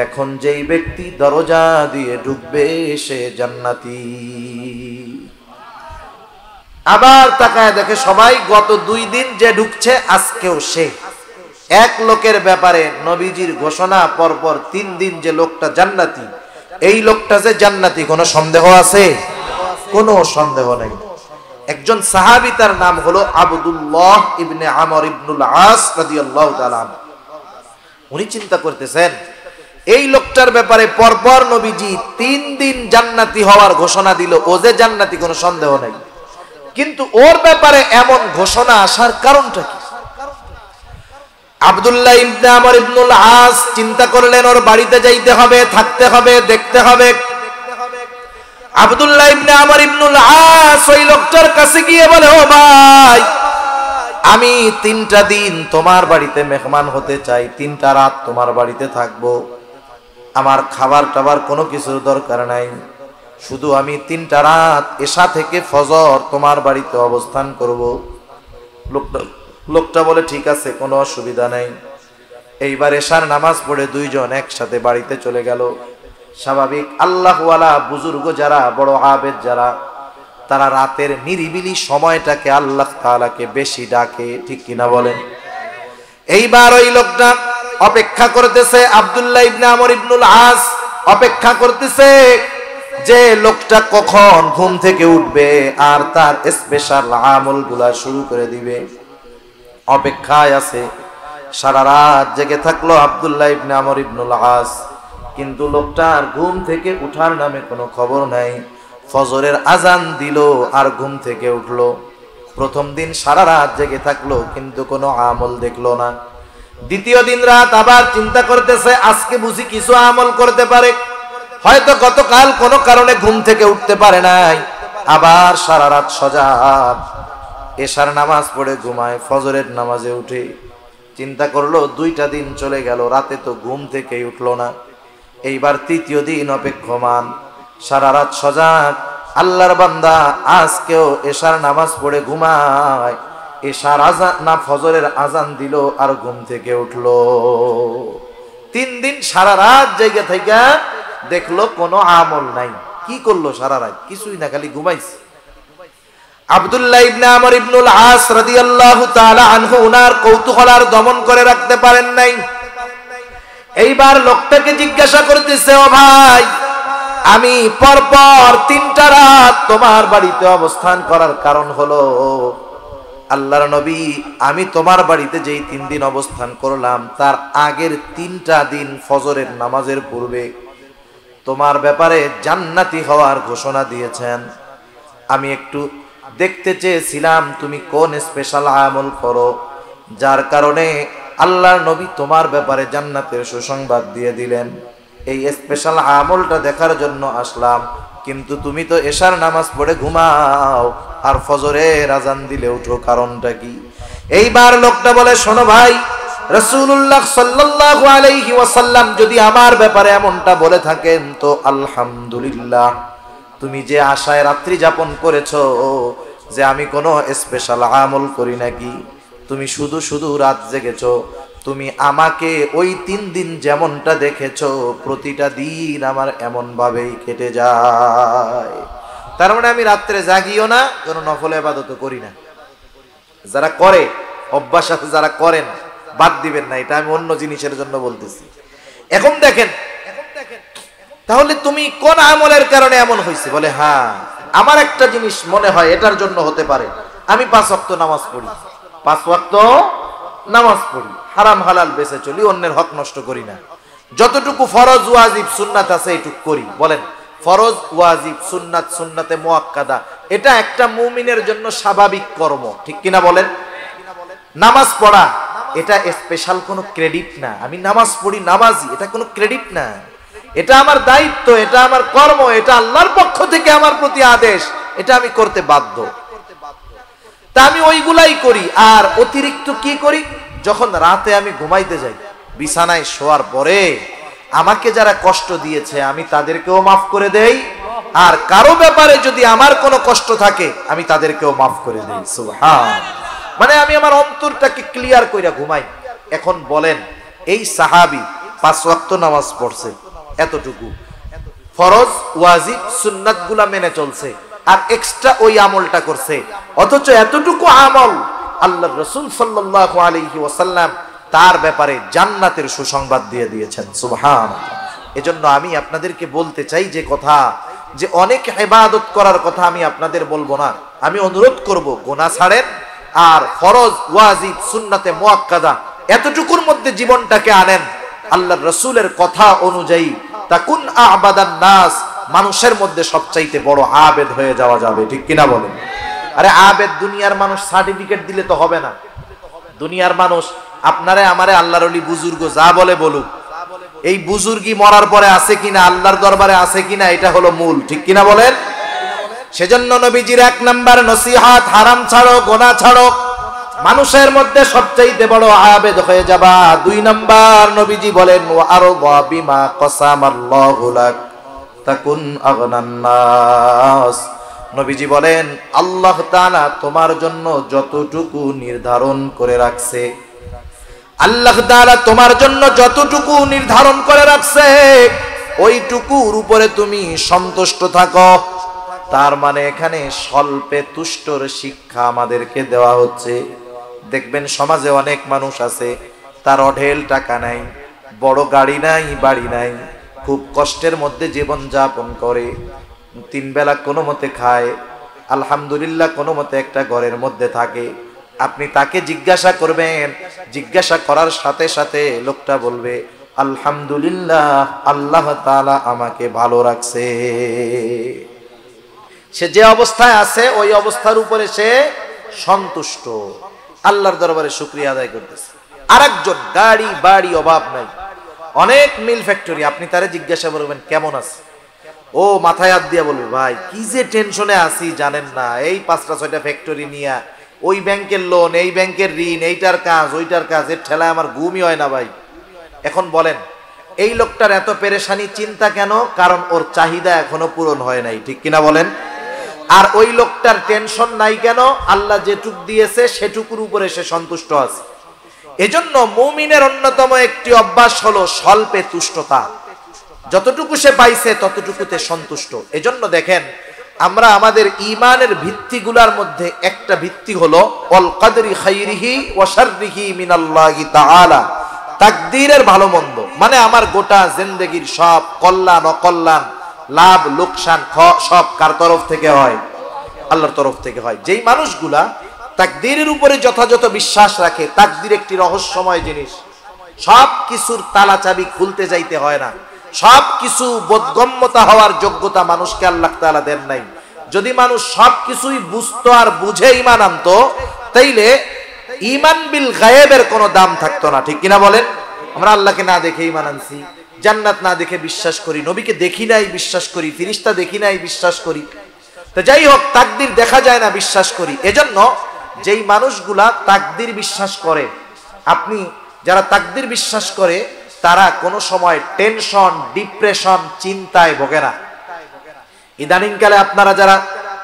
Speaker 1: এখন যেই ব্যক্তি দরজা দিয়ে ঢুকবে সে জান্নাতি। আবার তাকায় দেখে সবাই গত 2 দিন যে ঢুকছে আজকেও সে। এক লোকের ব্যাপারে নবীজির ঘোষণা পরপর 3 দিন যে লোকটা জান্নাতি, এই লোকটা যে জান্নাতি কোনো সন্দেহ আছে? কোনো সন্দেহ নেই। একজন সাহাবী, তার নাম হলো আব্দুল্লাহ ইবনে আমর ইবনুল আস রাদিয়াল্লাহু তাআলা। উনি চিন্তা করতেছেন এই লোকটার ব্যাপারে পরপর নবীজি 3 দিন জান্নাতি হওয়ার ঘোষণা দিল, ও যে জান্নাতি কোনো সন্দেহ নেই, কিন্তু ওর ব্যাপারে এমন ঘোষণা আসার কারণটা কি? আব্দুল্লাহ ইবনে আমর ইবনুল আস চিন্তা করলেন ওর বাড়িতে যাইতে হবে, থাকতে হবে, দেখতে হবে। আব্দুল্লাহ ইবনে আমর ইবনুল আস ওই লোকটার কাছে গিয়ে বলে, ও ভাই, আমি 3টা দিন তোমার বাড়িতে মেহমান হতে চাই, 3টা রাত তোমার বাড়িতে থাকবো। আমার খাবার টাবার কোনো কিছুর দরকার নাই, শুধু আমি 3টা রাত এশা থেকে ফজর তোমার বাড়িতে অবস্থান করব। লোকটা বলে, ঠিক আছে, কোনো অসুবিধা নাই। এইবার এশার নামাজ পড়ে 2 জন একসাথে বাড়িতে চলে গেল। স্বাভাবিক আল্লাহওয়ালা বুজুর্গ যারা, বড় আবেদ যারা, তারা রাতের নিরিবিলি সময়টাকে আল্লাহ তাআলাকে বেশি ডাকে, ঠিক কিনা বলেন? এইবার ওই লোকটা অপেক্ষা করতেছে, আব্দুল্লাহ ইবনে আমর ইবনুল আস অপেক্ষা করতেছে যে লোকটা কখন ঘুম থেকে উঠবে আর তার স্পেশাল আমলগুলা শুরু করে দিবে। অপেক্ষায় আছে, সারা রাত জেগে থাকলো আব্দুল্লাহ ইবনে আমর ইবনুল আস, কিন্তু লোকটার ঘুম থেকে উঠার নামে কোনো খবর নাই। ফজরের আজান দিল আর ঘুম থেকে উঠলো। প্রথম দিন সারা রাত জেগে থাকলো কিন্তু কোনো আমল দেখলো না। দ্বিতীয় দিন রাত আবার চিন্তা করতেছে আজকে বুঝি কিছু আমল করতে পারে, হয়তো গতকাল কোনো কারণে ঘুম থেকে উঠতে পারে নাই। আবার সারা রাত সজাগ, এশার নামাজ পড়ে ঘুমায়, ফজরের নামাজে উঠে চিন্তা করলো 2টা দিন চলে গেল, রাতে তো ঘুম থেকেই উঠলো না। এইবার তৃতীয় দিন অপেক্ষমান, সারা রাত সজাগ, আল্লাহর বান্দা আজকেও এশার নামাজ পড়ে ঘুমায়। এশার আজান না ফজরের আজান দিল আর ঘুম থেকে উঠলো। 3 দিন সারা রাত জায়গা থেকে দেখলো কোনো আমল নাই। কি করলো সারা রাত? কিছুই না, খালি ঘুমাইছে। আব্দুল্লাহ ইবনে আমর ইবনুল আস রাদিয়াল্লাহু তাআলা আনহু উনার কৌতূহল আর দমন করে রাখতে পারেন নাই। এইবার লোকটাকে জিজ্ঞাসা করতেছে, ও ভাই, আমি পরপর 3টা রাত তোমার বাড়িতে অবস্থান করার কারণ হলো আল্লাহর নবী, আমি তোমার বাড়িতে যেই 3 দিন অবস্থান করলাম তার আগের 3টা দিন ফজরের নামাজের পূর্বে তোমার ব্যাপারে জান্নাতি হওয়ার ঘোষণা দিয়েছেন। আমি একটু দেখতে চেয়েছিলাম তুমি কোন স্পেশাল আমল করো যার কারণে আল্লাহর নবী তোমার ব্যাপারে জান্নাতের সুসংবাদ দিয়ে দিলেন। এই স্পেশাল আমলটা দেখার জন্য আসলাম, কিন্তু তুমি তো এশার নামাজ পড়ে ঘুমাও আর ফজরের আজান দিলে উঠো, কারণটা কি? এইবার লোকটা বলে, শোনো ভাই, রাসূলুল্লাহ সাল্লাল্লাহু আলাইহি ওয়াসাল্লাম যদি আমার ব্যাপারে এমনটা বলে থাকেন তো আলহামদুলিল্লাহ। তুমি যে আশায় রাত্রি যাপন করেছো যে আমি কোনো স্পেশাল আমল করি নাকি, তুমি শুধু শুধু রাত জেগেছো। তুমি আমাকে ওই 3 দিন যেমনটা দেখেছো প্রতিটা দিন আমার এমন ভাবেই কেটে যায়। তার মানে আমি রাত্রে জাগিও না, কোনো নফল ইবাদত করি না। যারা করে অভ্যাস আছে, যারা করেন বাদ দিবেন না, এটা আমি অন্য জিনিসের জন্য বলতেছি। এখন দেখেন, তাহলে তুমি কোন আমলের কারণে এমন হয়েছে? বলে হ্যাঁ, আমার একটা জিনিস মনে হয় এটার জন্য হতে পারে। আমি 5 ওয়াক্ত নামাজ পড়ি, 5 ওয়াক্ত নামাজ পড়ি, হারাম হালাল বেঁচে চলি, অন্যের হক নষ্ট করি না। যতটুকু ফরজ ওয়াজিব সুন্নাত আছে এইটুকু করি। বলেন, ফরজ ওয়াজিব সুন্নাত, সুন্নাতে মুআক্কাদা, এটা একটা মুমিনের জন্য স্বাভাবিক কর্ম, ঠিক কিনা বলেন? নামাজ পড়া এটা স্পেশাল কোনো ক্রেডিট না। আমি নামাজ পড়ি, নামাজি, এটা কোনো ক্রেডিট না। এটা আমার দায়িত্ব, এটা আমার কর্ম, এটা আল্লাহর পক্ষ থেকে আমার প্রতি আদেশ, এটা আমি করতে বাধ্য। তা আমি ওইগুলাই করি। আর অতিরিক্ত কি করি? যখন রাতে আমি ঘুমাইতে যাই, বিছানায় শোয়ার পরে আমাকে যারা কষ্ট দিয়েছে আমি তাদেরকেও মাফ করে দেই, আর কারো ব্যাপারে যদি আমার কোনো কষ্ট থাকে আমি তাদেরকেও মাফ করে দেই। সুবহান। মানে আমি আমার অন্তরটাকে ক্লিয়ার কইরা ঘুমাই। এখন বলেন, এই সাহাবী 5 ওয়াক্ত নামাজ পড়ছে, এতটুকু ফরজ ওয়াজিব সুন্নাত গুলা মেনে চলছে, আর এক্সট্রা ওই আমলটা করছে, অথচ এতটুকু আমল আল্লাহর রাসূল সাল্লাল্লাহু আলাইহি ওয়াসাল্লাম তার ব্যাপারে জান্নাতের সুসংবাদ দিয়ে দিয়েছেন। সুবহানাল্লাহ। এজন্য আমি আপনাদেরকে বলতে চাই যে কথা, যে অনেক ইবাদত করার কথা আমি আপনাদের বলবো না, আমি অনুরোধ করব গুনাহ ছাড়েন, আর ফরজ ওয়াজিব সুন্নাতে মুআক্কাদা এতটুকুর মধ্যে জীবনটাকে আনেন। আল্লাহর রাসূলের কথা অনুযায়ী তাকুন আ'বাদান নাস, মানুষের মধ্যে সবচাইতে বড় আবেদ হয়ে যাওয়া যাবে, ঠিক কিনা বলেন? আরে আবেদ দুনিয়ার মানুষ সার্টিফিকেট দিলে তো হবে না। দুনিয়ার মানুষ আপনারে আমারে আল্লাহর ওলি বুজুর্গ যা বলে বলুক, এই বুজুর্গি মরার পরে আছে কিনা, আল্লাহর দরবারে আছে কিনা, এটা হলো মূল, ঠিক কিনা বলেন? সেজন্য নবীজির 1 নাম্বার নসিহত, হারাম ছাড়ো, গুনাহ ছাড়ো, মানুষের মধ্যে সবচাইতে বড় আবেদ হয়ে যাবা। 2 নাম্বার নবীজি বলেন, ওয়া আরদা বিমা কসামাল্লাহু লাক তাকুন আগনান নাস। নবীজি বলেন, আল্লাহ তাআলা তোমার জন্য যতটুকু নির্ধারণ করে রাখছে, আল্লাহ তাআলা তোমার জন্য যতটুকু নির্ধারণ করে রাখছে ওইটুকুর উপরে তুমি সন্তুষ্ট থাকো। তার মানে এখানে স্বল্পে তুষ্টর শিক্ষা আমাদেরকে দেওয়া হচ্ছে। দেখবেন সমাজে অনেক মানুষ আছে, তার অঢেল টাকা নাই, বড় গাড়ি নাই, বাড়ি নাই, খুব কষ্টের মধ্যে জীবন যাপন করে, 3 বেলা কোনো মতে খায়, আলহামদুলিল্লাহ কোনো মতে একটা ঘরের মধ্যে থাকে। আপনি তাকে জিজ্ঞাসা করবেন, জিজ্ঞাসা করার সাথে সাথে লোকটা বলবে, আলহামদুলিল্লাহ, আল্লাহ তাআলা আমাকে ভালো রাখছে। সে যে অবস্থায় আছে ওই অবস্থার উপরে সে সন্তুষ্ট, আল্লাহর দরবারে শুকরিয়া আদায় করতেছে। আরেকজন গাড়ি বাড়ি অভাব নাই, অনেক মিল ফ্যাক্টরি, আপনি তারে জিজ্ঞাসা করবেন কেমন আছে, ও মাথায় হাত দিয়ে বলবে, ভাই কি যে টেনশনে আছি জানেন না, এই 5টা 6টা ফ্যাক্টরি নিয়ে, ওই ব্যাংকের লোন, এই ব্যাংকের ঋণ, এইটার কাজ ওইটার কাজ, এর ঠেলায় আমার ঘুমই হয় না ভাই। এখন বলেন, এই লোকটার এত পেরেশানি চিন্তা কেন? কারণ ওর চাহিদা এখনো পূরণ হয় নাই, ঠিক কিনা বলেন? আর ওই লোকটার টেনশন নাই কেন? আল্লাহ যেটুক দিয়েছে সেটুকুর উপরে সে সন্তুষ্ট আছে। এজন্য মুমিনের অন্যতম একটি অভ্যাস হলো স্বল্পে তুষ্টতা, যতটুকু সে পাইছে ততটুকুতে সন্তুষ্ট। এজন্য দেখেন, আমরা আমাদের ঈমানের ভিত্তিগুলোর মধ্যে একটা ভিত্তি হলো ওয়াল কদরি খাইরিহি ওয়া শাররিহি মিনাল্লাহি তাআলা, তাকদীরের ভালো মন্দ, মানে আমার গোটা জিন্দেগীর সব কল্যাণ অকল্যাণ, লাভ লোকসান সব কার তরফ থেকে হয়? আল্লাহর তরফ থেকে হয়। যেই মানুষগুলা তাকদীরের উপরে যথাযথ বিশ্বাস রাখে, তাকদীর একটি রহস্যময় জিনিস। সব কিছুর তালা চাবি খুলতে যাইতে হয় না। সব কিছু বোধগম্যতা হওয়ার যোগ্যতা মানুষকে আল্লাহ তাআলা দেন নাই। যদি মানুষ সব কিছুই বুঝতো আর বুঝে ঈমান আনতো, তাইলে ঈমান বিল গায়েবের কোনো দাম থাকতো না। ঠিক কিনা বলেন? আমরা আল্লাহকে না দেখে ঈমান আনছি, জান্নাত না দেখে বিশ্বাস করি, নবীকে দেখি নাই বিশ্বাস করি, ফেরেশতা দেখি নাই বিশ্বাস করি। তো যাই হোক, তাকদীর দেখা যায় না বিশ্বাস করি। এজন্য যেই মানুষগুলা তাকদীর বিশ্বাস করে, আপনি যারা তাকদীর বিশ্বাস করে, তারা কোনো সময় টেনশন, ডিপ্রেশন, চিন্তায় ভোগে না। ইদানিংকালে আপনারা যারা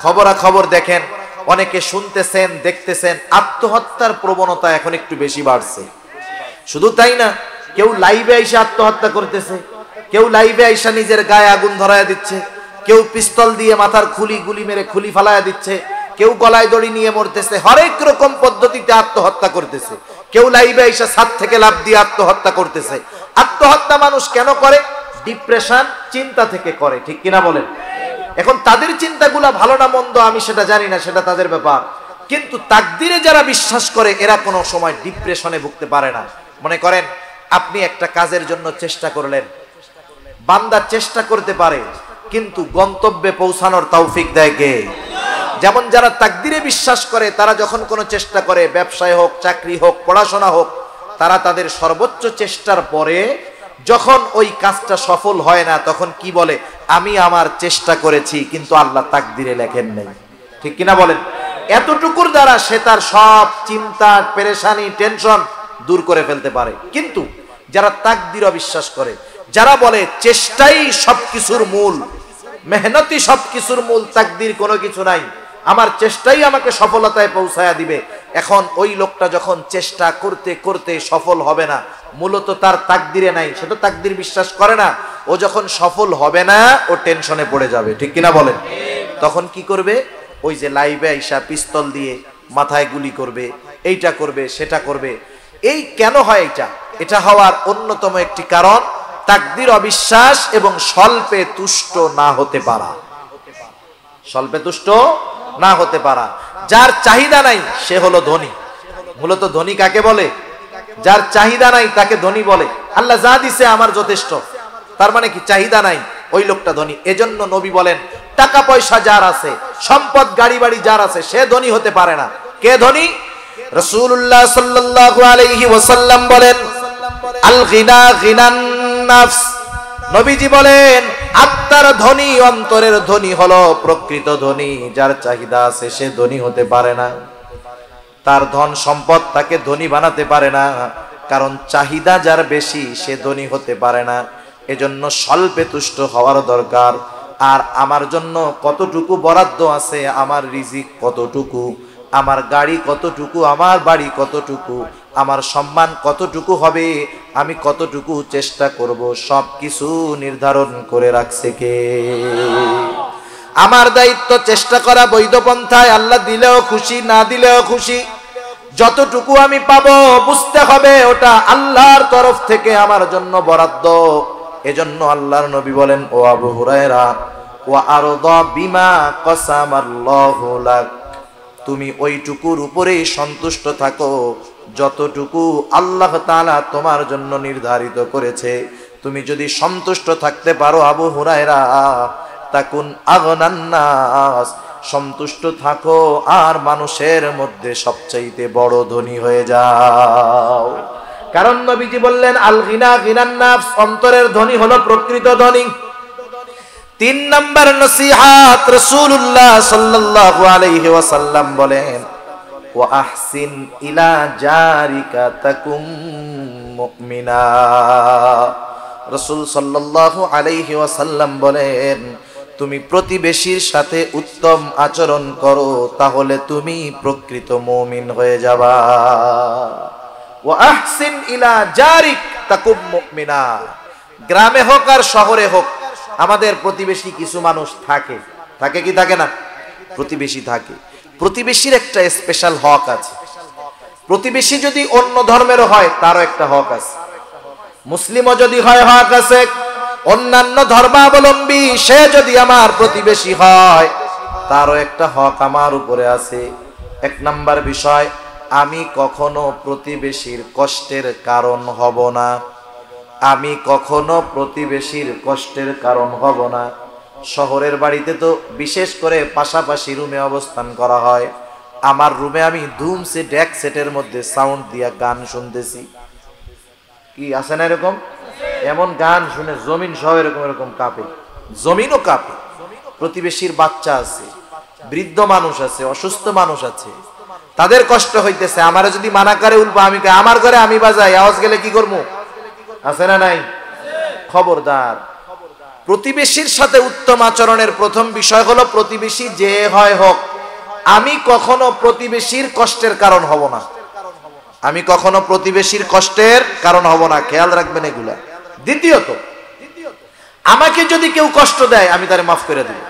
Speaker 1: খবরাখবর দেখেন, অনেকে শুনতেছেন, দেখতেছেন, আত্মহত্যার প্রবণতা এখন একটু বেশি বাড়ছে। শুধু তাই না, কেউ লাইভে আইসা আত্মহত্যা করতেছে, কেউ লাইভে আইসা নিজের গায়ে আগুন ধরায়া দিচ্ছে, কেউ পিস্তল দিয়ে মাথার খুলি গুলি মেরে খুলি ফালায়া দিচ্ছে, কেউ গলায় দড়ি নিয়ে মরতেছে, হরেক রকম পদ্ধতিতে আত্মহত্যা করতেছে। কেউ লাইভে আইসা ছাদ থেকে লাফ দিয়ে আত্মহত্যা করতেছে। আত্মহত্যা মানুষ কেন করে? ডিপ্রেশন, চিন্তা থেকে করে। ঠিক কিনা বলেন? এখন তাদের চিন্তাগুলা ভালো না মন্দ আমি সেটা জানি না, সেটা তাদের ব্যাপার। কিন্তু তাকদীরে যারা বিশ্বাস করে, এরা কোনো সময় ডিপ্রেশনে ভুগতে পারে না। মনে করেন আপনি একটা কাজের জন্য চেষ্টা করলেন, বান্দা চেষ্টা করতে পারে, কিন্তু গন্তব্যে পৌঁছানোর তৌফিক দেয় কে? যেমন যারা তাকদীরে বিশ্বাস করে, তারা যখন কোনো চেষ্টা করে, ব্যবসায় হোক, চাকরি হোক, পড়াশোনা হোক, তারা তাদের সর্বোচ্চ চেষ্টার পরে যখন ওই কাজটা সফল হয় না, তখন কি বলে? আমি আমার চেষ্টা করেছি, কিন্তু আল্লাহ তাকদীরে লেখেন নাই। ঠিক কিনা বলেন? এতটুকুর দ্বারা সে তার সব চিন্তা, পেরেশানি, টেনশন দূর করে ফেলতে পারে। কিন্তু যারা তাকদীর অবিশ্বাস করে, যারা বলে চেষ্টাই সবকিছুর মূল, মেহনতই সবকিছুর মূল, তাকদীর কোনো কিছু নাই, আমার চেষ্টাই আমাকে সফলতায় পৌঁছায়া দিবে, এখন ওই লোকটা যখন চেষ্টা করতে করতে সফল হবে না, মূলত তার তাকদীরে নাই, সে তো তাকদীর বিশ্বাস করে না। ও যখন সফল হবে না, ও টেনশনে পড়ে যাবে। ঠিক কিনা বলেন? তখন কি করবে? ওই যে লাইভে আইসা পিস্তল দিয়ে মাথায় গুলি করবে, এইটা করবে, সেটা করবে। এই কেন হয়? এটা হওয়ার অন্যতম একটি কারণ তাকদীর অবিশ্বাস এবং স্বল্পে তুষ্ট না হতে পারা। স্বল্পে তুষ্ট না হতে পারা। যার চাহিদা নাই সে হলো ধনী। মূলত ধনী কাকে বলে? যার চাহিদা নাই তাকে ধনী বলে। আল্লাহ যা দিছে আমার যথেষ্ট, তার মানে কি? চাহিদা নাই, ওই লোকটা ধনী। এজন্য নবী বলেন, টাকা পয়সা যার আছে, সম্পদ গাড়ি বাড়ি যার আছে, সে ধনী হতে পারে না। কে ধনী? রাসূলুল্লাহ সাল্লাল্লাহু আলাইহি ওয়াসাল্লাম বলেন, আল গিনা গিনান নাফস। নবীজি বলেন, আত্মার ধনী, অন্তরের ধনী হলো প্রকৃত ধনী। যার চাহিদা আছে সে ধনী হতে পারে না। তার ধন সম্পদ তাকে ধনী বানাতে পারে না, কারণ চাহিদা যার বেশি সে ধনী হতে পারে না। এজন্য স্বল্পে তুষ্ট হওয়ার দরকার। আর আমার জন্য কতটুকু বরাদ্দ আছে, আমার রিজিক কতটুকু, আমার গাড়ি কতটুকু, আমার বাড়ি কতটুকু, আমার সম্মান কতটুকু হবে, আমি কতটুকু চেষ্টা করব, সব কিছু নির্ধারণ করে রাখছে কে? আমার দায়িত্ব চেষ্টা করা বৈধ পন্থায়, আল্লাহ দিলেও খুশি, না দিলেও খুশি। যতটুকু আমি পাবো বুঝতে হবে ওটা আল্লাহর তরফ থেকে আমার জন্য বরাদ্দ। এজন্য আল্লাহর নবী বলেন, ও আবু হুরায়রা, ওয়া আরদা বিমা কাসামাল্লাহু লাক, তুমি ওইটুকুর উপরেই সন্তুষ্ট থাকো যতটুকু আল্লাহ তাআলা তোমার জন্য নির্ধারিত করেছে। তুমি যদি সন্তুষ্ট থাকতে পারো আবু হুরায়রা, তাকুন আগনান নাস, সন্তুষ্ট থাকো আর মানুষের মধ্যে সবচাইতে বড় ধনী হয়ে যাও। কারণ নবীজি বললেন, আল গিনা গিনান নাফস, অন্তরের ধনী হলো প্রকৃত ধনী। 3 নাম্বার নসিহত রাসূলুল্লাহ সাল্লাল্লাহু আলাইহি ওয়াসাল্লাম বলেন, ওয়া আহসিন ইলা জারিকা তাকুম মুমিনা। রাসূল সাল্লাল্লাহু আলাইহি ওয়াসাল্লাম বলেন, তুমি প্রতিবেশীর সাথে উত্তম আচরণ করো, তাহলে তুমি প্রকৃত মুমিন হয়ে যাবা। ওয়া আহসিন ইলা জারিক তাকুম মুমিনা। গ্রামে হোক আর শহরে হোক, আমাদের প্রতিবেশী কিছু মানুষ থাকে, থাকে কি থাকে না? প্রতিবেশী থাকে। প্রতিবেশীর একটা স্পেশাল হক আছে। প্রতিবেশী যদি অন্য ধর্মেরও হয় তারও একটা হক আছে। মুসলিমও যদি হয় হক আছে, অন্যান্য ধর্মাবলম্বী সে যদি আমার প্রতিবেশী হয় তারও একটা হক আমার উপরে আছে। এক নাম্বার বিষয়, আমি কখনো প্রতিবেশীর কষ্টের কারণ হব না। আমি কখনো প্রতিবেশীর কষ্টের কারণ হব না। শহরের বাড়িতে তো বিশেষ করে পাশাপাশি রুমে অবস্থান করা হয়। আমার রুমে আমি ধুম সেট এক সেটের মধ্যে সাউন্ড দিয়া গান শুনতেছি। কি আছে না এরকম? এমন গান শুনে জমিন সহ এরকম এরকম কাঁপে, জমিনও কাঁপে। প্রতিবেশীর বাচ্চা আছে, বৃদ্ধ মানুষ আছে, অসুস্থ মানুষ আছে, তাদের কষ্ট হইতেছে। আমারে যদি মানা করে উল্পা, আমি আমার ঘরে আমি বাজাই, আওয়াজ গেলে কি করবো? আছে না নাই? খবরদার। প্রতিবেশীর সাথে উত্তম আচরণের প্রথম বিষয় হলো, প্রতিবেশী যে হয় হোক, আমি কখনো প্রতিবেশীর কষ্টের কারণ হব না। আমি কখনো প্রতিবেশীর কষ্টের কারণ হব না, খেয়াল রাখবেন এগুলা। দ্বিতীয়ত, আমাকে যদি কেউ কষ্ট দেয় আমি তারে মাফ করে দিব।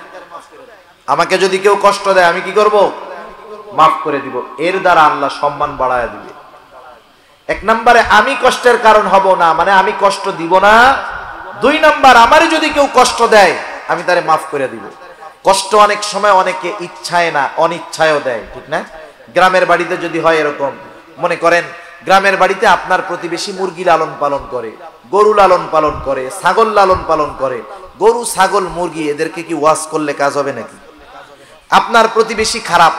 Speaker 1: আমাকে যদি কেউ কষ্ট দেয় আমি কি করব? মাফ করে দিব। এর দ্বারা আল্লাহ সম্মান বাড়ায় দিবে। এক নম্বরে আমি কষ্টের কারণ হব না, মানে আমি কষ্ট দিব না। দুই নম্বর, আমারে যদি কেউ কষ্ট দেয় আমি তারে মাফ করে দিব। কষ্ট অনেক সময় অনেকে ইচ্ছায় না, অনিচ্ছায়ও দেয়, ঠিক না? গ্রামের বাড়িতে যদি হয় এরকম, মনে করেন গ্রামের বাড়িতে আপনার প্রতিবেশী মুরগি লালন পালন করে, গরু লালন পালন করে, ছাগল লালন পালন করে। গরু, ছাগল, মুরগি এদেরকে কি ওয়াজ করলে কাজ হবে নাকি? আপনার প্রতিবেশী খারাপ,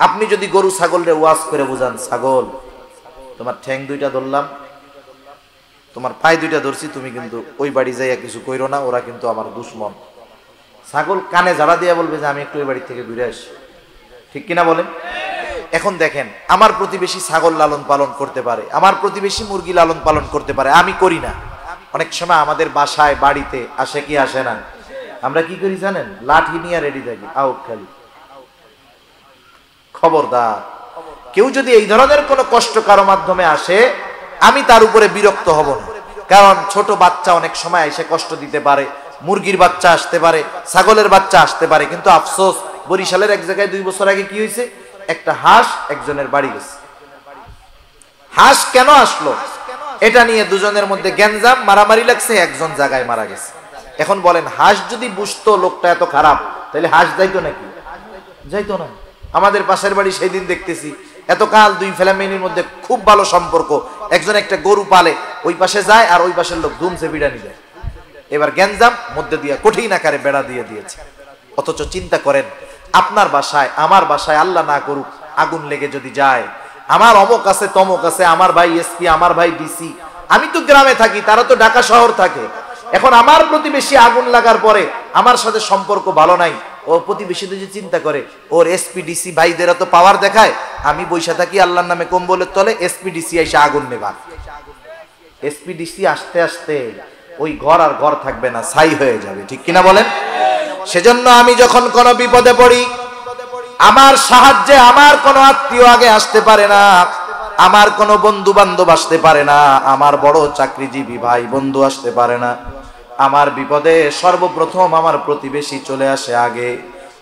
Speaker 1: আপনি যদি গরু ছাগলরে ওয়াজ করে বুঝান, ছাগল তোমার ঠ্যাং দুইটা ধরলাম, তোমার পায়ে দুইটা ধরছি, তুমি কিন্তু ওই বাড়ি যাইয়া কিছু কইরো না, ওরা কিন্তু আমার দুশ্মন। ছাগল কানে ঝাড়া দিয়া বলবে যে আমি একটু ওই বাড়ি থেকে ঘুরে আসি, ঠিক কিনা বলেন? এখন দেখেন, আমার প্রতিবেশী ছাগল লালন পালন করতে পারে, আমার প্রতিবেশী মুরগি লালন পালন করতে পারে, আমি করি না। অনেক সময় আমাদের বাসায় বাড়িতে আসে কি আসে না, আমরা কি করি জানেন? লাঠি নিয়ে রেডি থাকি, আউট খালি। খবরদার, কেউ যদি এই ধরনের কোনো কষ্ট কারো মাধ্যমে আসে, আমি তার উপরে বিরক্ত হব না। কারণ ছোট বাচ্চা অনেক সময় এসে কষ্ট দিতে পারে, মুরগির বাচ্চা আসতে পারে, ছাগলের বাচ্চা আসতে পারে। কিন্তু আফসোস, বরিশালের এক জায়গায় 2 বছর আগে কি হয়েছে, একটা হাঁস একজনের বাড়ি গেছে। হাঁস কেন আসলো এটা নিয়ে দুজনের মধ্যে গ্যাঞ্জাম, মারামারি লাগছে, একজন জায়গায় মারা গেছে। এখন বলেন, হাঁস যদি বুঝতো লোকটা এত খারাপ, তাহলে হাঁস যাইতো নাকি? যাইতো না। আমাদের পাশের বাড়ি সেই দিন দেখতেছি, এতকাল 2 ফ্যামিলির মধ্যে খুব ভালো সম্পর্ক, একজন একটা গরু পালে, ওই পাশে যায় আর ওই পাশের লোক ধুমসে বিড়ানি দেয়। এবার গ্যাঞ্জাম মধ্যে দিয়ে কঠিন আকারে বেড়া দিয়ে দিয়েছে। অথচ চিন্তা করেন, আপনার বাসায়, আমার বাসায় আল্লাহ না করুক আগুন লেগে যদি যায়, আমার অমক আছে, তমক আছে, আমার ভাই এসপি, আমার ভাই ডিসি, আমি তো গ্রামে থাকি, তারা তো ঢাকা শহর থাকে। এখন আমার প্রতিবেশী আগুন লাগার পরে আমার সাথে সম্পর্ক ভালো নাই, ও প্রতিবেশীদের যে চিন্তা করে, ওর এসপি ডিসি ভাইদেরা তো পাওয়ার দেখায়, আমি বৈশা থাকি আল্লাহর নামে কম্বলের তলে, এসপি ডিসি এসে আগুন নেবা। এসপি ডিসি আসতে আসতে ওই ঘর আর ঘর থাকবে না, ছাই হয়ে যাবে, ঠিক কিনা বলেন? সেজন্য আমি যখন কোনো বিপদে পড়ি, আমার সাহায্যে আমার কোনো আত্মীয় আগে আসতে পারে না, আমার কোনো বন্ধু বান্ধব আসতে পারে না, আমার বড় চাকরিজীবী ভাই বন্ধু আসতে পারে না। আমার বিপদে সর্বপ্রথম আমার প্রতিবেশী চলে আসে আগে।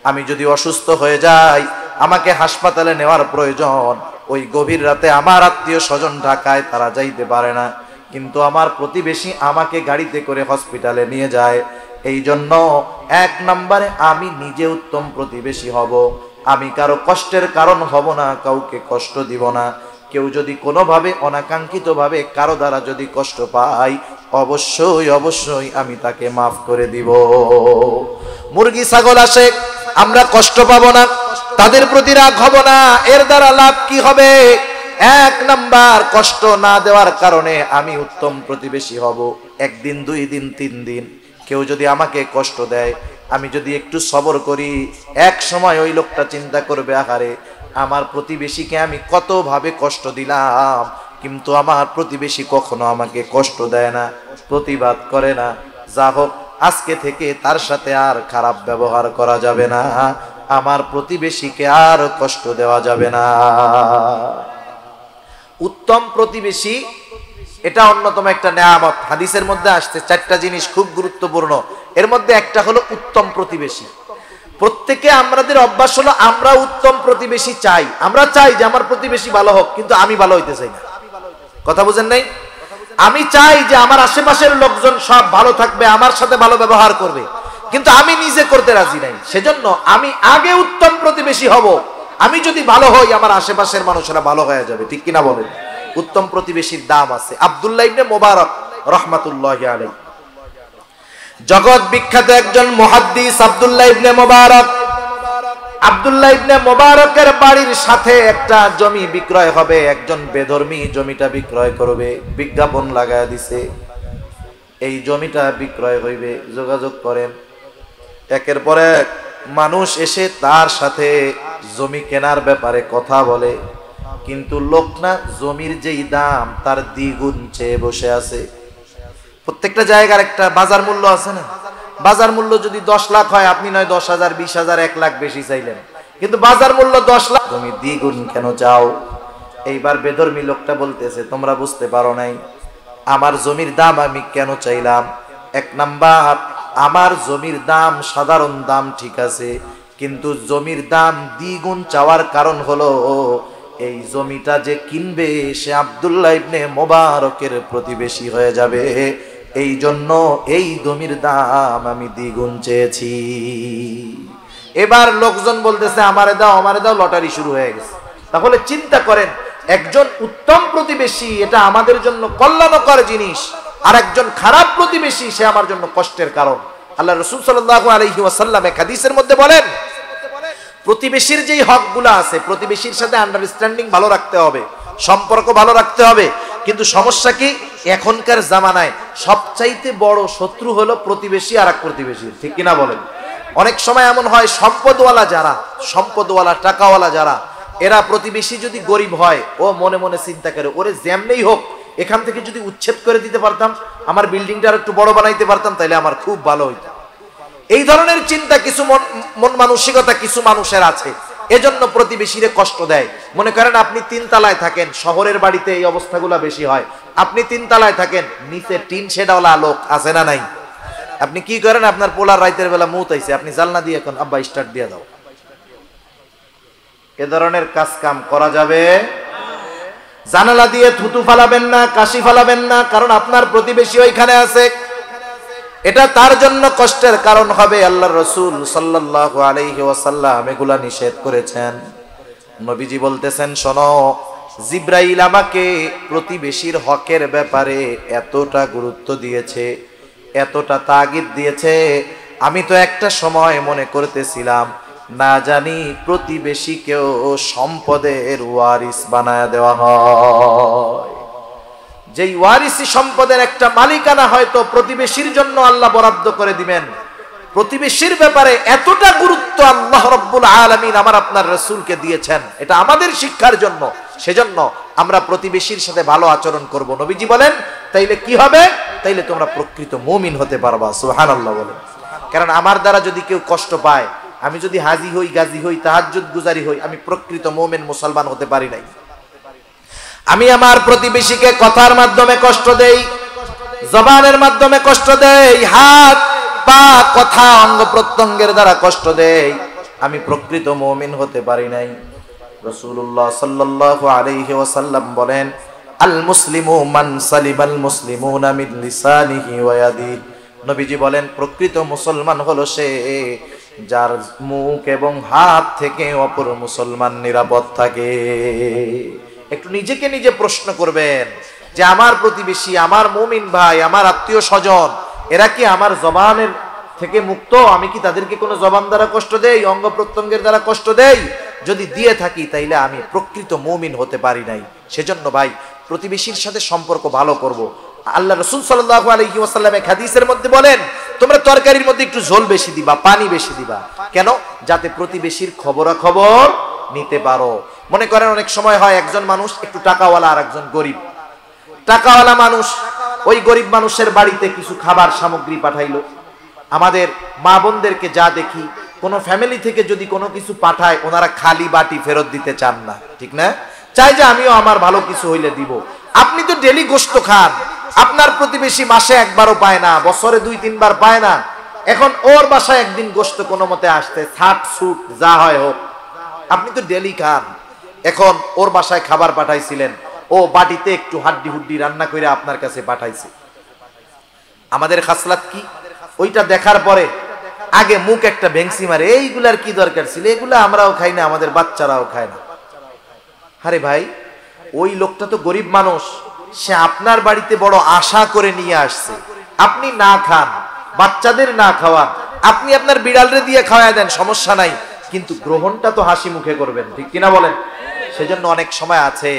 Speaker 1: আমি যদি অসুস্থ হয়ে যাই, আমাকে হাসপাতালে নেওয়ার প্রয়োজন, ওই গভীর রাতে আমার আত্মীয় স্বজন ঢাকায়, তারা যাইতে পারে না, কিন্তু আমার প্রতিবেশী আমাকে গাড়িতে করে হসপিটালে নিয়ে যায়। এই জন্য 1 নম্বরে আমি নিজে উত্তম প্রতিবেশী হব। আমি কারো কষ্টের কারণ হব না, কাউকে কষ্ট দিব না। কেউ যদি কোনোভাবে অনাকাঙ্ক্ষিতভাবে কারো দ্বারা যদি কষ্ট পাই, অবশ্যই অবশ্যই আমি তাকে মাফ করে দিব। মুরগি ছাগল আসে, আমরা কষ্ট পাবো না, তাদের প্রতি রাগ হব না, এর দ্বারা লাভ কি হবে? 1 নাম্বার, কষ্ট না দেওয়ার কারণে আমি উত্তম প্রতিবেশী হব। 1 দিন 2 দিন 3 দিন কেউ যদি আমাকে কষ্ট দেয়, আমি যদি একটু সবর করি, এক সময় ওই লোকটা চিন্তা করবে, আহারে আমার প্রতিবেশীকে আমি কত ভাবে কষ্ট দিলাম, কিন্তু আমার প্রতিবেশী কখনো আমাকে কষ্ট দেয় না, প্রতিবাদ করে না। যা হোক, আজকে থেকে তার সাথে আর খারাপ ব্যবহার করা যাবে না, আমার প্রতিবেশীকে আর কষ্ট দেওয়া যাবে না। উত্তম প্রতিবেশী এটা অন্যতম একটা নেয়ামত। হাদিসের মধ্যে আসছে 4টা জিনিস খুব গুরুত্বপূর্ণ, এর মধ্যে একটা হলো উত্তম প্রতিবেশী। প্রত্যেকে আমাদের অভ্যাস হলো আমরা উত্তম প্রতিবেশী চাই, আমরা চাই যে আমার প্রতিবেশী ভালো হোক, কিন্তু আমি ভালো হইতে চাই না। কথা বুঝেন নাই? আমি চাই যে আমার আশেপাশের লোকজন সব ভালো থাকবে, আমার সাথে ভালো ব্যবহার করবে, কিন্তু আমি নিজে করতে রাজি নাই। সেজন্য আমি আগে উত্তম প্রতিবেশী হব, আমি যদি ভালো হই আমার আশেপাশের মানুষেরা ভালো হয়ে যাবে, ঠিক কিনা বলেন? উত্তম প্রতিবেশীর দাম আছে। আব্দুল্লাহ ইবনে মুবারক রাহমাতুল্লাহি আলাইহি, জগৎ বিখ্যাত একজন মুহাদ্দিস আব্দুল্লাহ ইবনে মুবারক। আব্দুল্লাহ ইবনে মুবারকের বাড়ির সাথে একটা জমি বিক্রয় হবে, একজন বেধর্মী জমিটা বিক্রয় করবে, বিজ্ঞাপন লাগায় দিছে এই জমিটা বিক্রয় হইবে, যোগাযোগ করেন। একের পর এক মানুষ এসে তার সাথে জমি কেনার ব্যাপারে কথা বলে, কিন্তু লোক না জমির যেই দাম তার দ্বিগুণ চেয়ে বসে আছে। প্রত্যেকটা জায়গার একটা বাজার মূল্য আছে না? বাজার মূল্য যদি 10 লাখ হয়, আপনি নয় 10,000, 20,000, 1 লাখ বেশি চাইলেন, কিন্তু বাজার মূল্য 10 লাখ, তুমি দ্বিগুণ কেন চাও? এইবার বেধর্মী লোকটা বলতেছে, তোমরা বুঝতে পারো নাই আমার জমির দাম আমি কেন চাইলাম। এক নাম্বার, আমার জমির দাম সাধারণ দাম ঠিক আছে, কিন্তু জমির দাম দ্বিগুণ চাওয়ার কারণ হলো এই জমিটা যে কিনবে সে আব্দুল্লাহ ইবনে মুবারকের প্রতিবেশী হয়ে যাবে, এই জন্য এই জমির দাম আমি দ্বিগুণ চেয়েছি। এবার লোকজন বলতেছে আমারে দাও, আমারে দাও, লটারি শুরু হয়ে গেছে। তাহলে চিন্তা করেন, একজন উত্তম প্রতিবেশী এটা আমাদের জন্য কল্যাণকর জিনিস, আর একজন খারাপ প্রতিবেশী সে আমার জন্য কষ্টের কারণ। আল্লাহ রাসূল সাল্লাল্লাহু আলাইহি ওয়াসাল্লাম এক হাদিসের মধ্যে বলেন, প্রতিবেশীর যেই হকগুলো আছে, প্রতিবেশীর সাথে আন্ডারস্ট্যান্ডিং ভালো রাখতে হবে, সম্পর্ক ভালো রাখতে হবে। কিন্তু সমস্যা কি, এখনকার জামানায় সবচাইতে বড় শত্রু হলো প্রতিবেশী আর এক প্রতিবেশীর, ঠিক কিনা বলেন? অনেক সময় এমন হয়, সম্পদওয়ালা যারা, সম্পদওয়ালা টাকাওয়ালা যারা, এরা প্রতিবেশী যদি গরিব হয় ও মনে মনে চিন্তা করে, ওরে যেমনেই হোক এখান থেকে যদি উচ্ছেদ করে দিতে পারতাম, আমার বিল্ডিংটা আর একটু বড় বানাইতে পারতাম, তাইলে আমার খুব ভালো হইতো। এই ধরনের চিন্তা কিছু মন মানসিকতা কিছু মানুষের আছে, এজন্য প্রতিবেশীরে কষ্ট দেয়। মনে করেন আপনি 3 তলায় থাকেন, শহরের বাড়িতে এই অবস্থাগুলো বেশি হয়। আপনি 3 তলায় থাকেন, নিচে টিন শেডওয়ালা লোক আছে না নাই? আপনি কি করেন, আপনার পোলার রাতের বেলা মুত আইছে, আপনি জানলা দিয়ে এখন আব্বা স্টার্ট দিয়ে দাও। এ ধরনের কাজ কাম করা যাবে? জানালা দিয়ে থুতু ফালাবেন না, কাশি ফালাবেন না, কারণ আপনার প্রতিবেশী ওইখানে আছে, এটা তার জন্য কষ্টের কারণ হবে। আল্লাহর রাসূল সাল্লাল্লাহু আলাইহি ওয়াসাল্লাম এগুলা নিষেধ করেছেন। নবীজি বলতেছেন, শোনো, জিবরাইল আমাকে প্রতিবেশীর হকের ব্যাপারে এতটা গুরুত্ব দিয়েছে, এতটা তাগিদ দিয়েছে, আমি তো একটা সময় মনে করতেছিলাম না জানি প্রতিবেশীকেও সম্পদের ওয়ারিস বানায় দেওয়া হয়। যেই ওয়ারিসি সম্পদের একটা মালিকানা হয়তো প্রতিবেশীর জন্য আল্লাহ বরাদ্দ করে দিবেন। প্রতিবেশীর ব্যাপারে এতটা গুরুত্ব আল্লাহ রাব্বুল আলামিন আমার আপনার রাসূলকে দিয়েছেন, এটা আমাদের শিক্ষার জন্য। সেজন্য আমরা প্রতিবেশীর সাথে ভালো আচরণ করব। নবীজি বলেন, তাইলে কি হবে? তাইলে তোমরা প্রকৃত মুমিন হতে পারবা। সুবহানাল্লাহ বলেন। কারণ আমার দ্বারা যদি কেউ কষ্ট পায়, আমি যদি হাজি হই, গাজী হই, তাহাজ্জুদ গুজারি হই, আমি প্রকৃত মুমিন মুসলমান হতে পারি নাই। আমি আমার প্রতিবেশীকে কথার মাধ্যমে কষ্ট দেই, জবানের মাধ্যমে কষ্ট দেই, হাত পা কথা অঙ্গ প্রত্যঙ্গের দ্বারা কষ্ট দেই, আমি প্রকৃত মুমিন হতে পারি নাই। রাসূলুল্লাহ সাল্লাল্লাহু আলাইহি ওয়াসাল্লাম বলেন, আল মুসলিমু মান সালিমাল মুসলিমুনা মিন লিসানিহি ওয়া ইয়াদিহি। নবীজি বলেন, প্রকৃত মুসলমান হলো সে যার মুখ এবং হাত থেকে অপর মুসলমান নিরাপদ থাকে। একটু নিজেকে নিজে প্রশ্ন করবেন যে আমার প্রতিবেশী, আমার মুমিন ভাই, আমার আত্মীয় স্বজন, এরা কি আমার জবানের থেকে মুক্ত? আমি কি তাদেরকে কোনো জবান দ্বারা কষ্ট দেই, অঙ্গ প্রত্যঙ্গের দ্বারা কষ্ট দেই? যদি দিয়ে থাকি তাইলে আমি প্রকৃত মুমিন হতে পারি নাই। সেজন্য ভাই প্রতিবেশীর সাথে সম্পর্ক ভালো করব। আল্লাহ রাসূল সাল্লাল্লাহু আলাইহি ওয়াসাল্লাম এক হাদিসের মধ্যে বলেন, তোমরা তরকারির মধ্যে একটু ঝোল বেশি দিবা, পানি বেশি দিবা। কেন? যাতে প্রতিবেশীর খবরাখবর নিতে পারো। মনে করেন অনেক সময় হয় একজন মানুষ একটু টাকাওয়ালা আর একজন গরিব। টাকাওয়ালা মানুষ ওই গরিব মানুষের বাড়িতে কিছু খাবার সামগ্রী পাঠাইলো। আমাদের মা বোনদেরকে যা দেখি, কোনো ফ্যামিলি থেকে যদি কোনো কিছু পাঠায়, ওনারা খালি বাটি ফেরত দিতে চান না, ঠিক না? চাই যে আমিও আমার ভালো কিছু হইলে দিব। আপনি তো ডেলি গোশত খান, আপনার প্রতিবেশী মাসে একবারও পায় না, বছরে 2-3 বার পায় না। এখন ওর বাসায় একদিন গোশত কোনো মতে আসতে, ছাট ছুট যা হয় হোক, আপনি তো ডেলি খান। এখন ওর বাসায় খাবার পাঠাইছিলেন, ও বাটিতে একটু হাড্ডি হুড্ডি রান্না করে আপনার কাছে পাঠাইছে। আমাদের খাসলাত কি? ওইটা দেখার পরে আগে মুখ একটা ভেংসি মারে, এইগুলার কি দরকার ছিল, এগুলা আমরাও খাই না, আমাদের বাচ্চারাও খায় না। আরে ভাই, ওই লোকটা তো গরিব মানুষ, সে আপনার বাড়িতে বড় আশা করে নিয়ে আসছে, আপনি না খান, বাচ্চাদের না খাওয়ান, আপনি আপনার বিড়ালরে দিয়ে খাওয়ায় দেন, সমস্যা নাই, কিন্তু গ্রহণটা তো হাসি মুখে করবেন, ঠিক কিনা বলেন? সেজন্য অনেক সময় আছে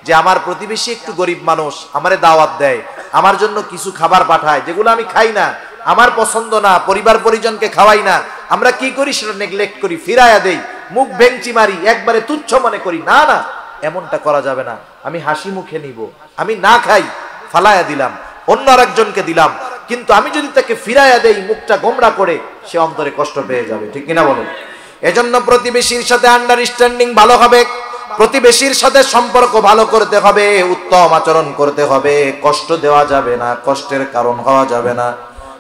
Speaker 1: যে আমার প্রতিবেশী একটু গরিব মানুষ, আমারে দাওয়াত দেয়, আমার জন্য কিছু খাবার পাঠায়, যেগুলো আমি খাই না, আমার পছন্দ না, পরিবার পরিজনকে খাওয়াই না, আমরা কি করি সেটা নেগলেক্ট করি, ফিরাইয়া দেই, মুখ ভেঙচি মারি, একবারে তুচ্ছ মনে করি। না না, এমনটা করা যাবে না। আমি হাসি মুখে নিব, আমি না খাই, ফালায়া দিলাম, অন্য আরেকজনকে দিলাম, কিন্তু আমি যদি তাকে ফিরাইয়া দেই মুখটা গোমড়া করে, সে অন্তরে কষ্ট পেয়ে যাবে, ঠিক কিনা বলেন? এজন্য প্রতিবেশীর সাথে আন্ডারস্ট্যান্ডিং ভালো হবে, প্রতিবেশীর সাথে সম্পর্ক ভালো করতে হবে, উত্তম আচরণ করতে হবে, কষ্ট দেওয়া যাবে না, কষ্টের কারণ হওয়া যাবে না।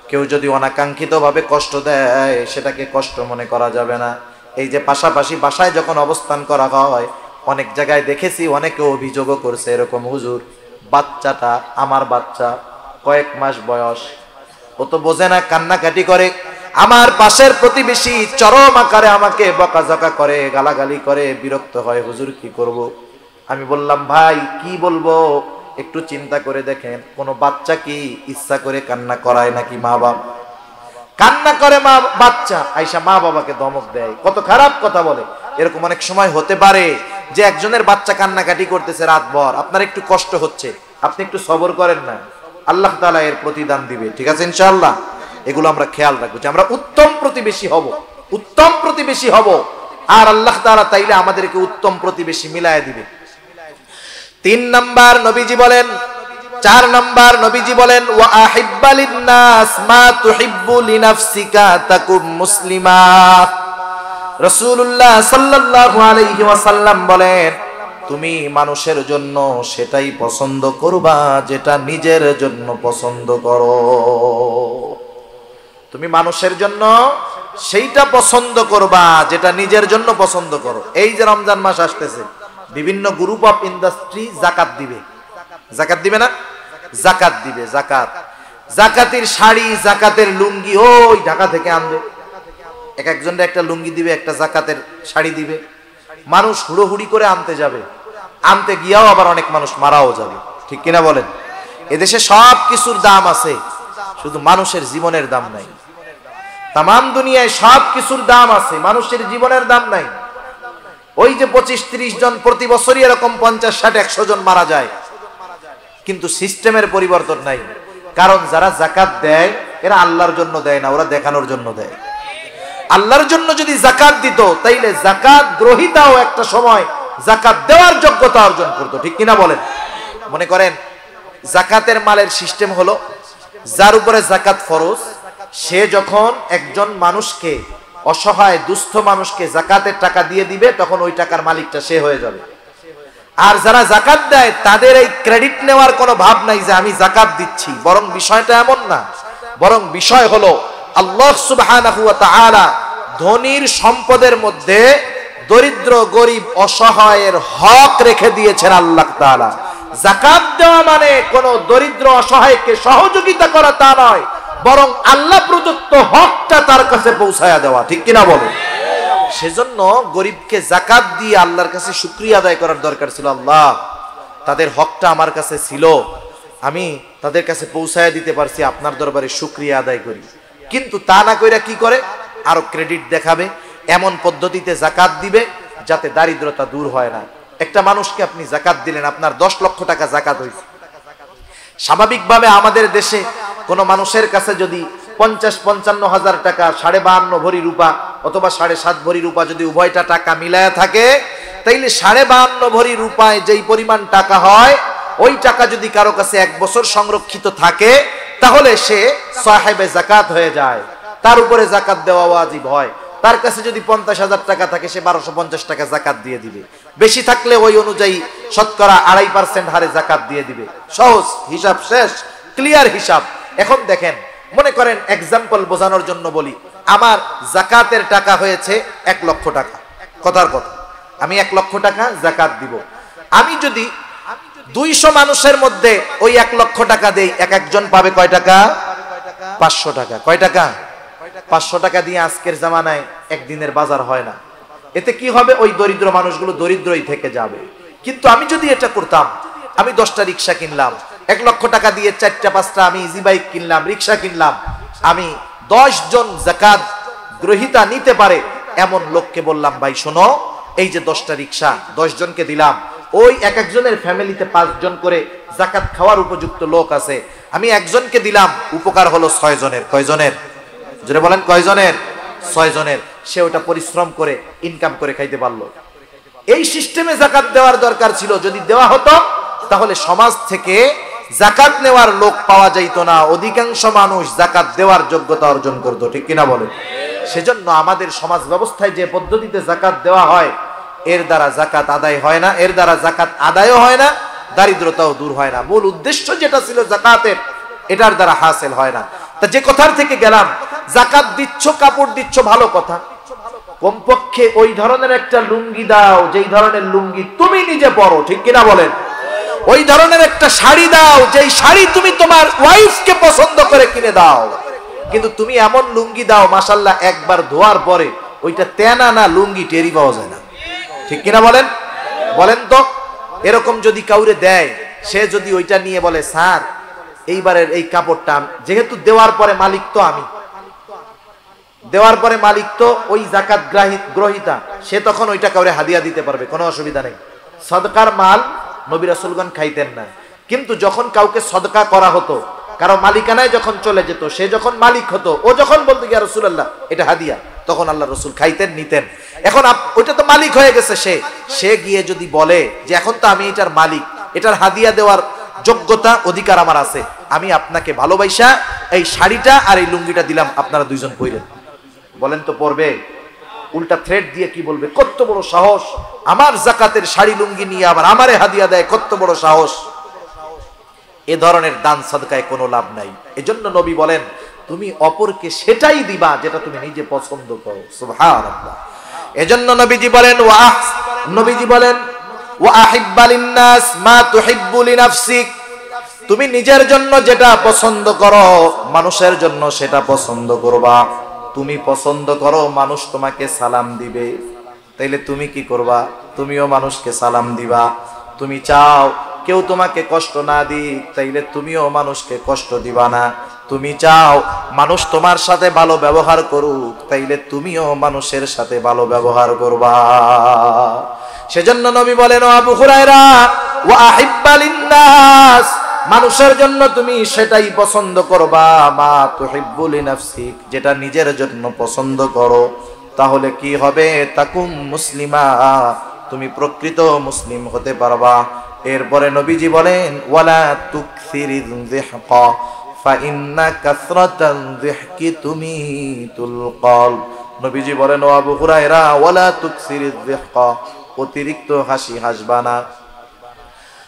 Speaker 1: কেউ যদি অনাকাঙ্ক্ষিত ভাবে কষ্ট দেয়, সেটাকে কষ্ট মনে করা যাবে না। এই যে পাশাপাশি বাসায় যখন অবস্থান করা হয়, অনেক জায়গায় দেখেছি, অনেকে অভিযোগও করছে এরকম, হুজুর বাচ্চাটা আমার বাচ্চা, কয়েক মাস বয়স, ও তো বোঝে না, কান্নাকাটি করে, আমার পাশের প্রতিবেশী চরম আকারে আমাকে বকাঝকা করে, গালাগালি করে, বিরক্ত হয়, হুজুর কি করব? আমি বললাম, ভাই কি বলবো, একটু চিন্তা করে দেখেন, কোন বাচ্চা কি ইচ্ছা করে কান্না করায় নাকি? মা বাবা কান্না করে, মা বাচ্চা আইসা মা বাবাকে ধমক দেয়, কত খারাপ কথা বলে। এরকম অনেক সময় হতে পারে যে একজনের বাচ্চা কান্নাকাটি করতেছে রাতভর, আপনার একটু কষ্ট হচ্ছে, আপনি একটু সবর করেন না, আল্লাহ তাআলা এর প্রতিদান দিবে, ঠিক আছে ইনশাআল্লাহ। এগুলো আমরা খেয়াল রাখবো যে আমরা উত্তম প্রতিবেশী হব, উত্তম প্রতিবেশী হব, আর আল্লাহ তাআলা তাইলে আমাদেরকে উত্তম প্রতিবেশী মিলায় দিবে। 3 নাম্বার নবীজি বলেন, 4 নাম্বার নবীজি বলেন, ওয়া আহিব্বা লিন-নাস মা তুহিব্বু লিনাফসিকা তাকুম মুসলিমা। রাসূলুল্লাহ সাল্লাল্লাহু আলাইহি ওয়াসাল্লাম বলেন, তুমি মানুষের জন্য সেটাই পছন্দ করবা যেটা নিজের জন্য পছন্দ করো। তুমি মানুষের জন্য সেইটা পছন্দ করবা যেটা নিজের জন্য পছন্দ করো। এই যে রমজান মাস আসতেছে, বিভিন্ন গ্রুপ অফ ইন্ডাস্ট্রি জাকাত দিবে, জাকাত দিবে না? জাকাত দিবে, জাকাত, জাকাতের শাড়ি, জাকাতের লুঙ্গি ওই ঢাকা থেকে আনবে, এক একজনের একটা লুঙ্গি দিবে, একটা জাকাতের শাড়ি দিবে, মানুষ হুড়োহুড়ি করে আনতে যাবে, আনতে গিয়াও আবার অনেক মানুষ মারাও যাবে, ঠিক কিনা বলেন? এদেশে সব কিছুর দাম আছে, শুধু মানুষের জীবনের দাম নাই। তামাম দুনিয়ায় সব কিছুর দাম আছে, মানুষের জীবনের দাম নাই। ওই যে 25-30 জন প্রতি বছরই এরকম 50-60-100 জন মারা যায়, কিন্তু সিস্টেমের পরিবর্তন নাই। কারণ যারা জাকাত দেয় এরা আল্লাহর জন্য দেয় না, ওরা দেখানোর জন্য দেয়। আল্লাহর জন্য যদি জাকাত দিত, তাইলে জাকাত গ্রহীতাও একটা সময় জাকাত দেওয়ার যোগ্যতা অর্জন করতো, ঠিক কিনা বলেন? মনে করেন জাকাতের মালের সিস্টেম হলো, যার উপরে জাকাত ফরজ, সে যখন একজন মানুষকে, অসহায় দুস্থ মানুষকে জাকাতের টাকা দিয়ে দিবে, তখন ওই টাকার মালিকটা সে হয়ে যাবে। আর যারা জাকাত দেয় তাদের এই ক্রেডিট নেওয়ার কোনো ভাব নাই যে আমি জাকাত দিচ্ছি, বরং বিষয়টা এমন না, বরং বিষয় হলো আল্লাহ সুবহানাহু ওয়া তাআলা ধনীর সম্পদের মধ্যে দরিদ্র গরিব অসহায়ের হক রেখে দিয়েছেন আল্লাহ তাআলা। যাকাত দেওয়া মানে কোন দরিদ্র অসহায়কে সহযোগিতা করা তা নয়, বরং আল্লাহ প্রদত্ত হকটা তার কাছে পৌঁছায়া দেওয়া, ঠিক কিনা বলে? সেজন্য গরিবকে যাকাত দিয়ে আল্লাহর কাছে শুকরিয়া আদায় করার দরকার ছিল। আল্লাহ, তাদের হকটা আমার কাছে ছিল, আমি তাদের কাছে পৌঁছায়া দিতে পারছি, আপনার দরবারে শুকরিয়া আদায় করি। কিন্তু তা না কইরা কি করে, আরো ক্রেডিট দেখাবে, এমন পদ্ধতিতে যাকাত দিবে যাতে দারিদ্রতা দূর হয় না। একটা মানুষকে আপনি যাকাত দিলেন, আপনার 10 লক্ষ টাকা যাকাত হয়েছে। স্বাভাবিকভাবে আমাদের দেশে কোন মানুষের কাছে যদি 50-55 হাজার টাকা, 52.5 ভরি রূপা অথবা 7.5 ভরি রূপা যদি উভয়টা টাকা মিলায়া থাকে, তাইলে 52.5 ভরি রূপায় যেই পরিমাণ টাকা হয়, ওই টাকা যদি কারো কাছে 1 বছর সংরক্ষিত থাকে, তাহলে সে সাহেবে যাকাত হয়ে যায়, তার উপরে যাকাত দেওয়া ওয়াজিব হয়। তার কাছে যদি 50,000 টাকা থাকে, সে 1250 টাকা যাকাত দিয়ে দিবে। বেশি থাকলে ওই অনুযায়ী শতকরা 2.5% হারে যাকাত দিয়ে দিবে। সহজ হিসাব, শেষ, ক্লিয়ার হিসাব। এখন দেখেন, মনে করেন এক্সাম্পল বোঝানোর জন্য বলি, আমার যাকাতের টাকা হয়েছে 1 লক্ষ টাকা, কথার কথা, আমি 1 লক্ষ টাকা যাকাত দিব। আমি যদি 200 মানুষের মধ্যে ওই 1 লক্ষ টাকা দেই, এক একজন পাবে কয় টাকা? 500 টাকা। কয় টাকা? 500 টাকা দিয়ে আজকের জামানায় একদিনের বাজার হয় না। এতে কি হবে? ওই দরিদ্র মানুষগুলো দরিদ্রই থেকে যাবে। কিন্তু আমি যদি এটা করতাম, আমি 10টা রিক্সা কিনলাম, 1 লক্ষ টাকা দিয়ে 4টা 5টা আমি ইজি বাইক কিনলাম, রিক্সা কিনলাম, আমি 10 জন যাকাত গ্রহীতা নিতে পারে এমন লোককে বললাম, ভাই শোনো, এই যে 10টা রিক্সা 10 জনকে দিলাম, ওই এক একজনের ফ্যামিলিতে 5 জন করে যাকাত খাওয়ার উপযুক্ত লোক আছে, আমি একজনকে দিলাম, উপকার হলো 6 জনের। কয়জনের? জোরে বলেন, কয়জনের? 6 জনের। সে ওটা পরিশ্রম করে ইনকাম করে খাইতে পারলো। এই সিস্টেমে যাকাত দেওয়ার দরকার ছিল। যদি দেওয়া হতো তাহলে সমাজ থেকে যাকাত নেওয়ার লোক পাওয়া যাইতো না, অধিকাংশ মানুষ যাকাত দেওয়ার যোগ্যতা অর্জন করতো। ঠিক কিনা বলেন? সেজন্য আমাদের সমাজ ব্যবস্থায় যে পদ্ধতিতে যাকাত দেওয়া হয়, এর দ্বারা যাকাত আদায় হয় না, এর দ্বারা যাকাত আদায়ও হয় না, দারিদ্রতাও দূর হয় না। মূল উদ্দেশ্য যেটা ছিল যাকাতের, এটার দ্বারা হাসিল হয় না। তা যে কথার থেকে গেলাম, যাকাত দিচ্ছ, কাপড় দিচ্ছ, ভালো কথা, কমপক্ষে ওই ধরনের একটা লুঙ্গি দাও যেই ধরনের লুঙ্গি তুমি নিজে পরো। ঠিক কিনা বলেন? ওই ধরনের একটা শাড়ি দাও যেই শাড়ি তুমি তোমার ওয়াইফকে পছন্দ করে কিনে দাও। কিন্তু তুমি এমন লুঙ্গি দাও মাশাআল্লাহ একবার ধোয়ার পরে ওইটা তেনা না লুঙ্গি টেরি পাওয়া যায় না। ঠিক কিনা বলেন? বলেন তো। এরকম যদি কাউরে দেয়, সে যদি ওইটা নিয়ে বলে, স্যার এইবারের এই কাপড়টা, যেহেতু দেওয়ার পরে মালিক তো আমি, দেওয়ার পরে মালিক তো ওই যাকাত গ্রহীতা, সে তখন ওইটা কাউরে হাদিয়া দিতে পারবে, কোনো অসুবিধা নেই। সদকার মাল নবী রাসূলগণ খাইতেন না, কিন্তু যখন কাউকে সদকা করা হতো, কারো মালিকানায় যখন চলে যেত, সে যখন মালিক হতো, ও যখন বলতো ইয়া রাসূলুল্লাহ এটা হাদিয়া, তখন আল্লাহ রাসূল খাইতেন, নিতেন। এখন ওইটা তো মালিক হয়ে গেছে, সে গিয়ে যদি বলে যে এখন তো আমি এটার মালিক, এটার হাদিয়া দেওয়ার যোগ্যতা অধিকার আমার আছে, আমি আপনাকে ভালোবাসা এই শাড়িটা আর এই লুঙ্গিটা দিলাম, আপনারা দুইজন পইরেন, বলেন তো পরবে? উল্টা থ্রেট দিয়ে কি বলবে, কত বড় সাহস, আমার যাকাতের শাড়ি লুঙ্গি নিয়ে আবার আমারে হাদিয়া দেয়, কত বড় সাহস। এ ধরনের দান সাদকায় কোনো লাভ নাই। এজন্য নবী বলেন, তুমি অপরকে সেটাই দিবা যেটা তুমি নিজে পছন্দ করো। সুবহানাল্লাহ। এজন্য নবীজি বলেন ওয়া আহিব্বা লিন-নাস মা তুহিব্বু লিনাফসিক, তুমি নিজের জন্য যেটা পছন্দ করো মানুষের জন্য সেটা পছন্দ করবা। তুমি পছন্দ করো মানুষ তোমাকে সালাম দিবে, তাইলে তুমি কি করবা? তুমিও মানুষকে সালাম দিবা। তুমি চাও কেউ তোমাকে কষ্ট না দিক, তাইলে তুমিও মানুষকে কষ্ট দিবা না। তুমি চাও মানুষ তোমার সাথে ভালো ব্যবহার করুক, তাইলে তুমিও মানুষের সাথে ভালো ব্যবহার করবা। সেজন্য নবী বলেন, ও আবু হুরায়রা, ওয়া আহিব্বা লিন-নাস, মানুষের জন্য তুমি সেটাই পছন্দ করবা, মা তুহিব্বু লিনাফসিক, যেটা নিজের জন্য পছন্দ করো। তাহলে কি হবে? তাকুম মুসলিমা, তুমি প্রকৃত মুসলিম হতে পারবা। এরপরে নবীজি বলেন, ওয়ালা তুকসিরিয যিহকা ফা ইন্না কাসরাতান যিহকি তুমিতুল কলব। নবীজি বলেন, ও আবু হুরায়রা, ওয়ালা তুকসিরিয যিহকা, অতিরিক্ত হাসি হাসবা না,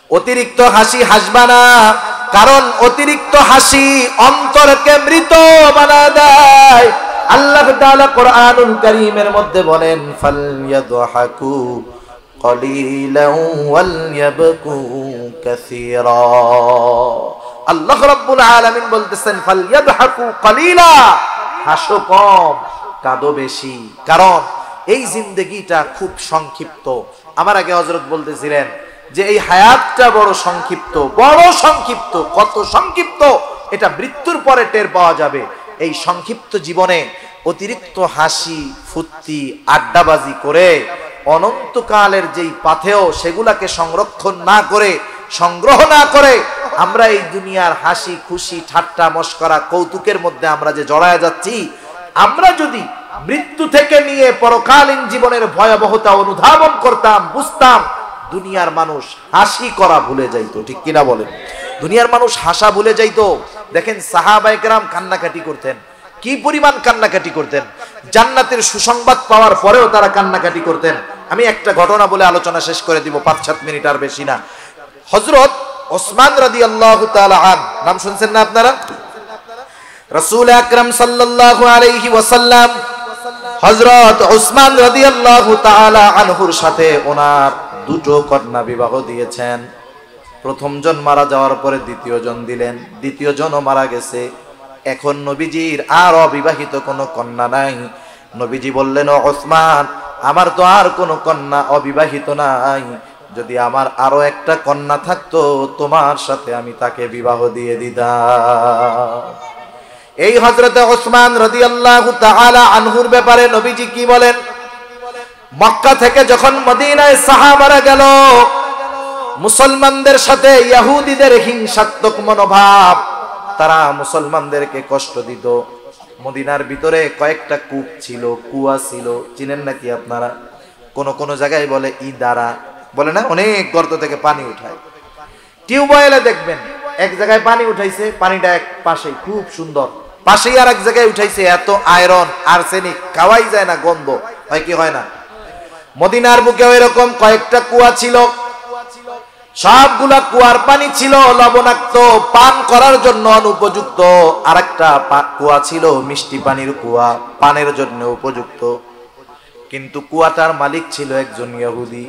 Speaker 1: অতিরিক্ত হাসি হাসবা না, কারণ অতিরিক্ত হাসি অন্তরকে মৃত বানায় দেয়। আল্লাহ তাআলা কোরআনুল কারীমের মধ্যে বলেন, ফালইয়াদহাকু কলিলান ওয়ালইয়াবকু কাসীরা। আল্লাহ রাব্বুল আলামিন বলতেছেন, ফালইয়াদহাকু কলিলা, হাসো কম, কাঁদো বেশি, কারণ এই জিন্দেগিটা খুব সংক্ষিপ্ত। আমার আগে হযরত বলতেছিলেন যে এই হায়াতটা বড় সংক্ষিপ্ত, বড় সংক্ষিপ্ত। কত সংক্ষিপ্ত এটা মৃত্যুর পরে টের পাওয়া যাবে। এই সংক্ষিপ্ত জীবনে অতিরিক্ত হাসি ফুর্তি আড্ডাবাজি করে অনন্তকালের যেই পাথেয় সেগুলাকে সংগ্রহ না করে আমরা এই দুনিয়ার হাসি খুশি ঠাট্টা মশকরা কৌতুকের মধ্যে আমরা যে জড়ায় যাচ্ছি, আমরা যদি মৃত্যু থেকে নিয়ে পরকালীন জীবনের ভয়াবহতা অনুধাবন করতাম, বুঝতাম, দুনিয়ার মানুষ হাসি করা ভুলে যাইতো। ঠিক কিনা বলেন? দুনিয়ার মানুষ হাসা ভুলে যাইতো। দেখেন সাহাবায়ে কেরাম কান্নাকাটি করতেন, কি পরিমাণ কান্নাকাটি করতেন। জান্নাতের সুসংবাদ পাওয়ার পরেও তারা কান্নাকাটি করতেন। আমি একটা ঘটনা বলে আলোচনা শেষ করে দিব, 5-7 মিনিট, আর বেশি না। হযরত ওসমান রাদিয়াল্লাহু তাআলা আনহু, নাম শুনছেন না আপনারা? রাসূল আকরাম সাল্লাল্লাহু আলাইহি ওয়াসাল্লাম হযরত ওসমান রাদিয়াল্লাহু তাআলা আনহুর সাথে ওনার 2টো কন্যা বিবাহ দিয়েছেন। প্রথম জন মারা যাওয়ার পরে দ্বিতীয় জন দিলেন, দ্বিতীয় জনও মারা গেছে। এখন নবীজির আর অবিবাহিত কোনো কন্যা নাই। নবীজি বললেন, ও ওসমান, আমার তো আর কোনো কন্যা অবিবাহিত নাই, যদি আমার আরো একটা কন্যা থাকতো তোমার সাথে আমি তাকে বিবাহ দিয়ে দিতাম। এই হযরতে ওসমান রাদিয়াল্লাহু তাআলা আনহুর ব্যাপারে নবীজি কি বলেন? মক্কা থেকে যখন মদিনায় সাহাবারা গেল, মুসলমানদের সাথে ইহুদিদের হিংসাত্মক মনোভাব, তারা মুসলমানদেরকে কষ্ট দিত। মদিনার ভিতরে কয়েকটা কূপ ছিল, কুয়া ছিল, চিনেন নাকি আপনারা? কোন কোন জায়গায় বলে ইদারা, বলে না, অনেক গর্ত থেকে পানি উঠায়। টিউবওয়েলে দেখবেন এক জায়গায় পানি উঠাইছে, পানিটা এক পাশে খুব সুন্দর, পাশেই আর এক জায়গায় উঠাইছে, এত আয়রন আর্সেনিক, খাওয়াই যায় না, গন্ধ হয় কি হয় না? মদিনার বুকেও এরকম কয়েকটা কুয়া ছিল, সবগুলা কুয়ার পানি ছিল লবণাক্ত, পান করার জন্য অনুপযুক্ত। আরেকটা কুয়া ছিল মিষ্টি পানির কুয়া, পানের জন্য উপযুক্ত। কিন্তু কুয়াটার মালিক ছিল একজন ইহুদি।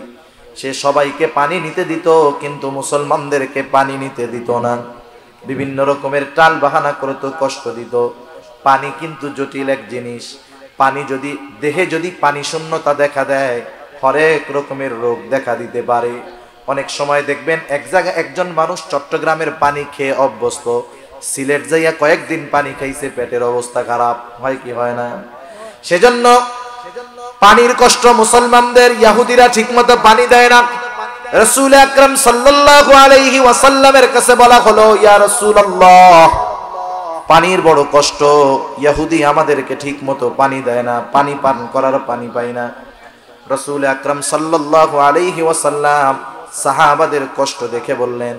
Speaker 1: সে সবাইকে পানি নিতে দিত, কিন্তু মুসলমানদেরকে পানি নিতে দিত না। বিভিন্ন রকমের টাল বাহানা করত, কষ্ট দিত। পানি কিন্তু জটিল এক জিনিস। পানি যদি দেহে যদি পানি শূন্যতা দেখা দেয়, হরেক রকমের রোগ দেখা দিতে পারে। অনেক সময় দেখবেন এক জায়গায় একজন মানুষ চট্টগ্রামের পানি খেয়ে অভ্যস্ত, সিলেট যাইয়া কয়েকদিন পানি খাইছে, পেটের অবস্থা খারাপ, হয় কি হয় না? সেজন্য পানির কষ্ট মুসলমানদের, ইহুদিরা ঠিকমতো পানি দেয় না। রাসূল আকরাম সাল্লাল্লাহু আলাইহি ওয়াসাল্লামের কাছে বলা হলো, ইয়া রাসূলুল্লাহ, পানির বড় কষ্ট, ইহুদি আমাদেরকে ঠিকমতো পানি দেয় না, পানি পান করার পানি পাই না। রাসূল আকরাম সাল্লাল্লাহু আলাইহি ওয়াসাল্লাম সাহাবাদের কষ্ট দেখে বললেন,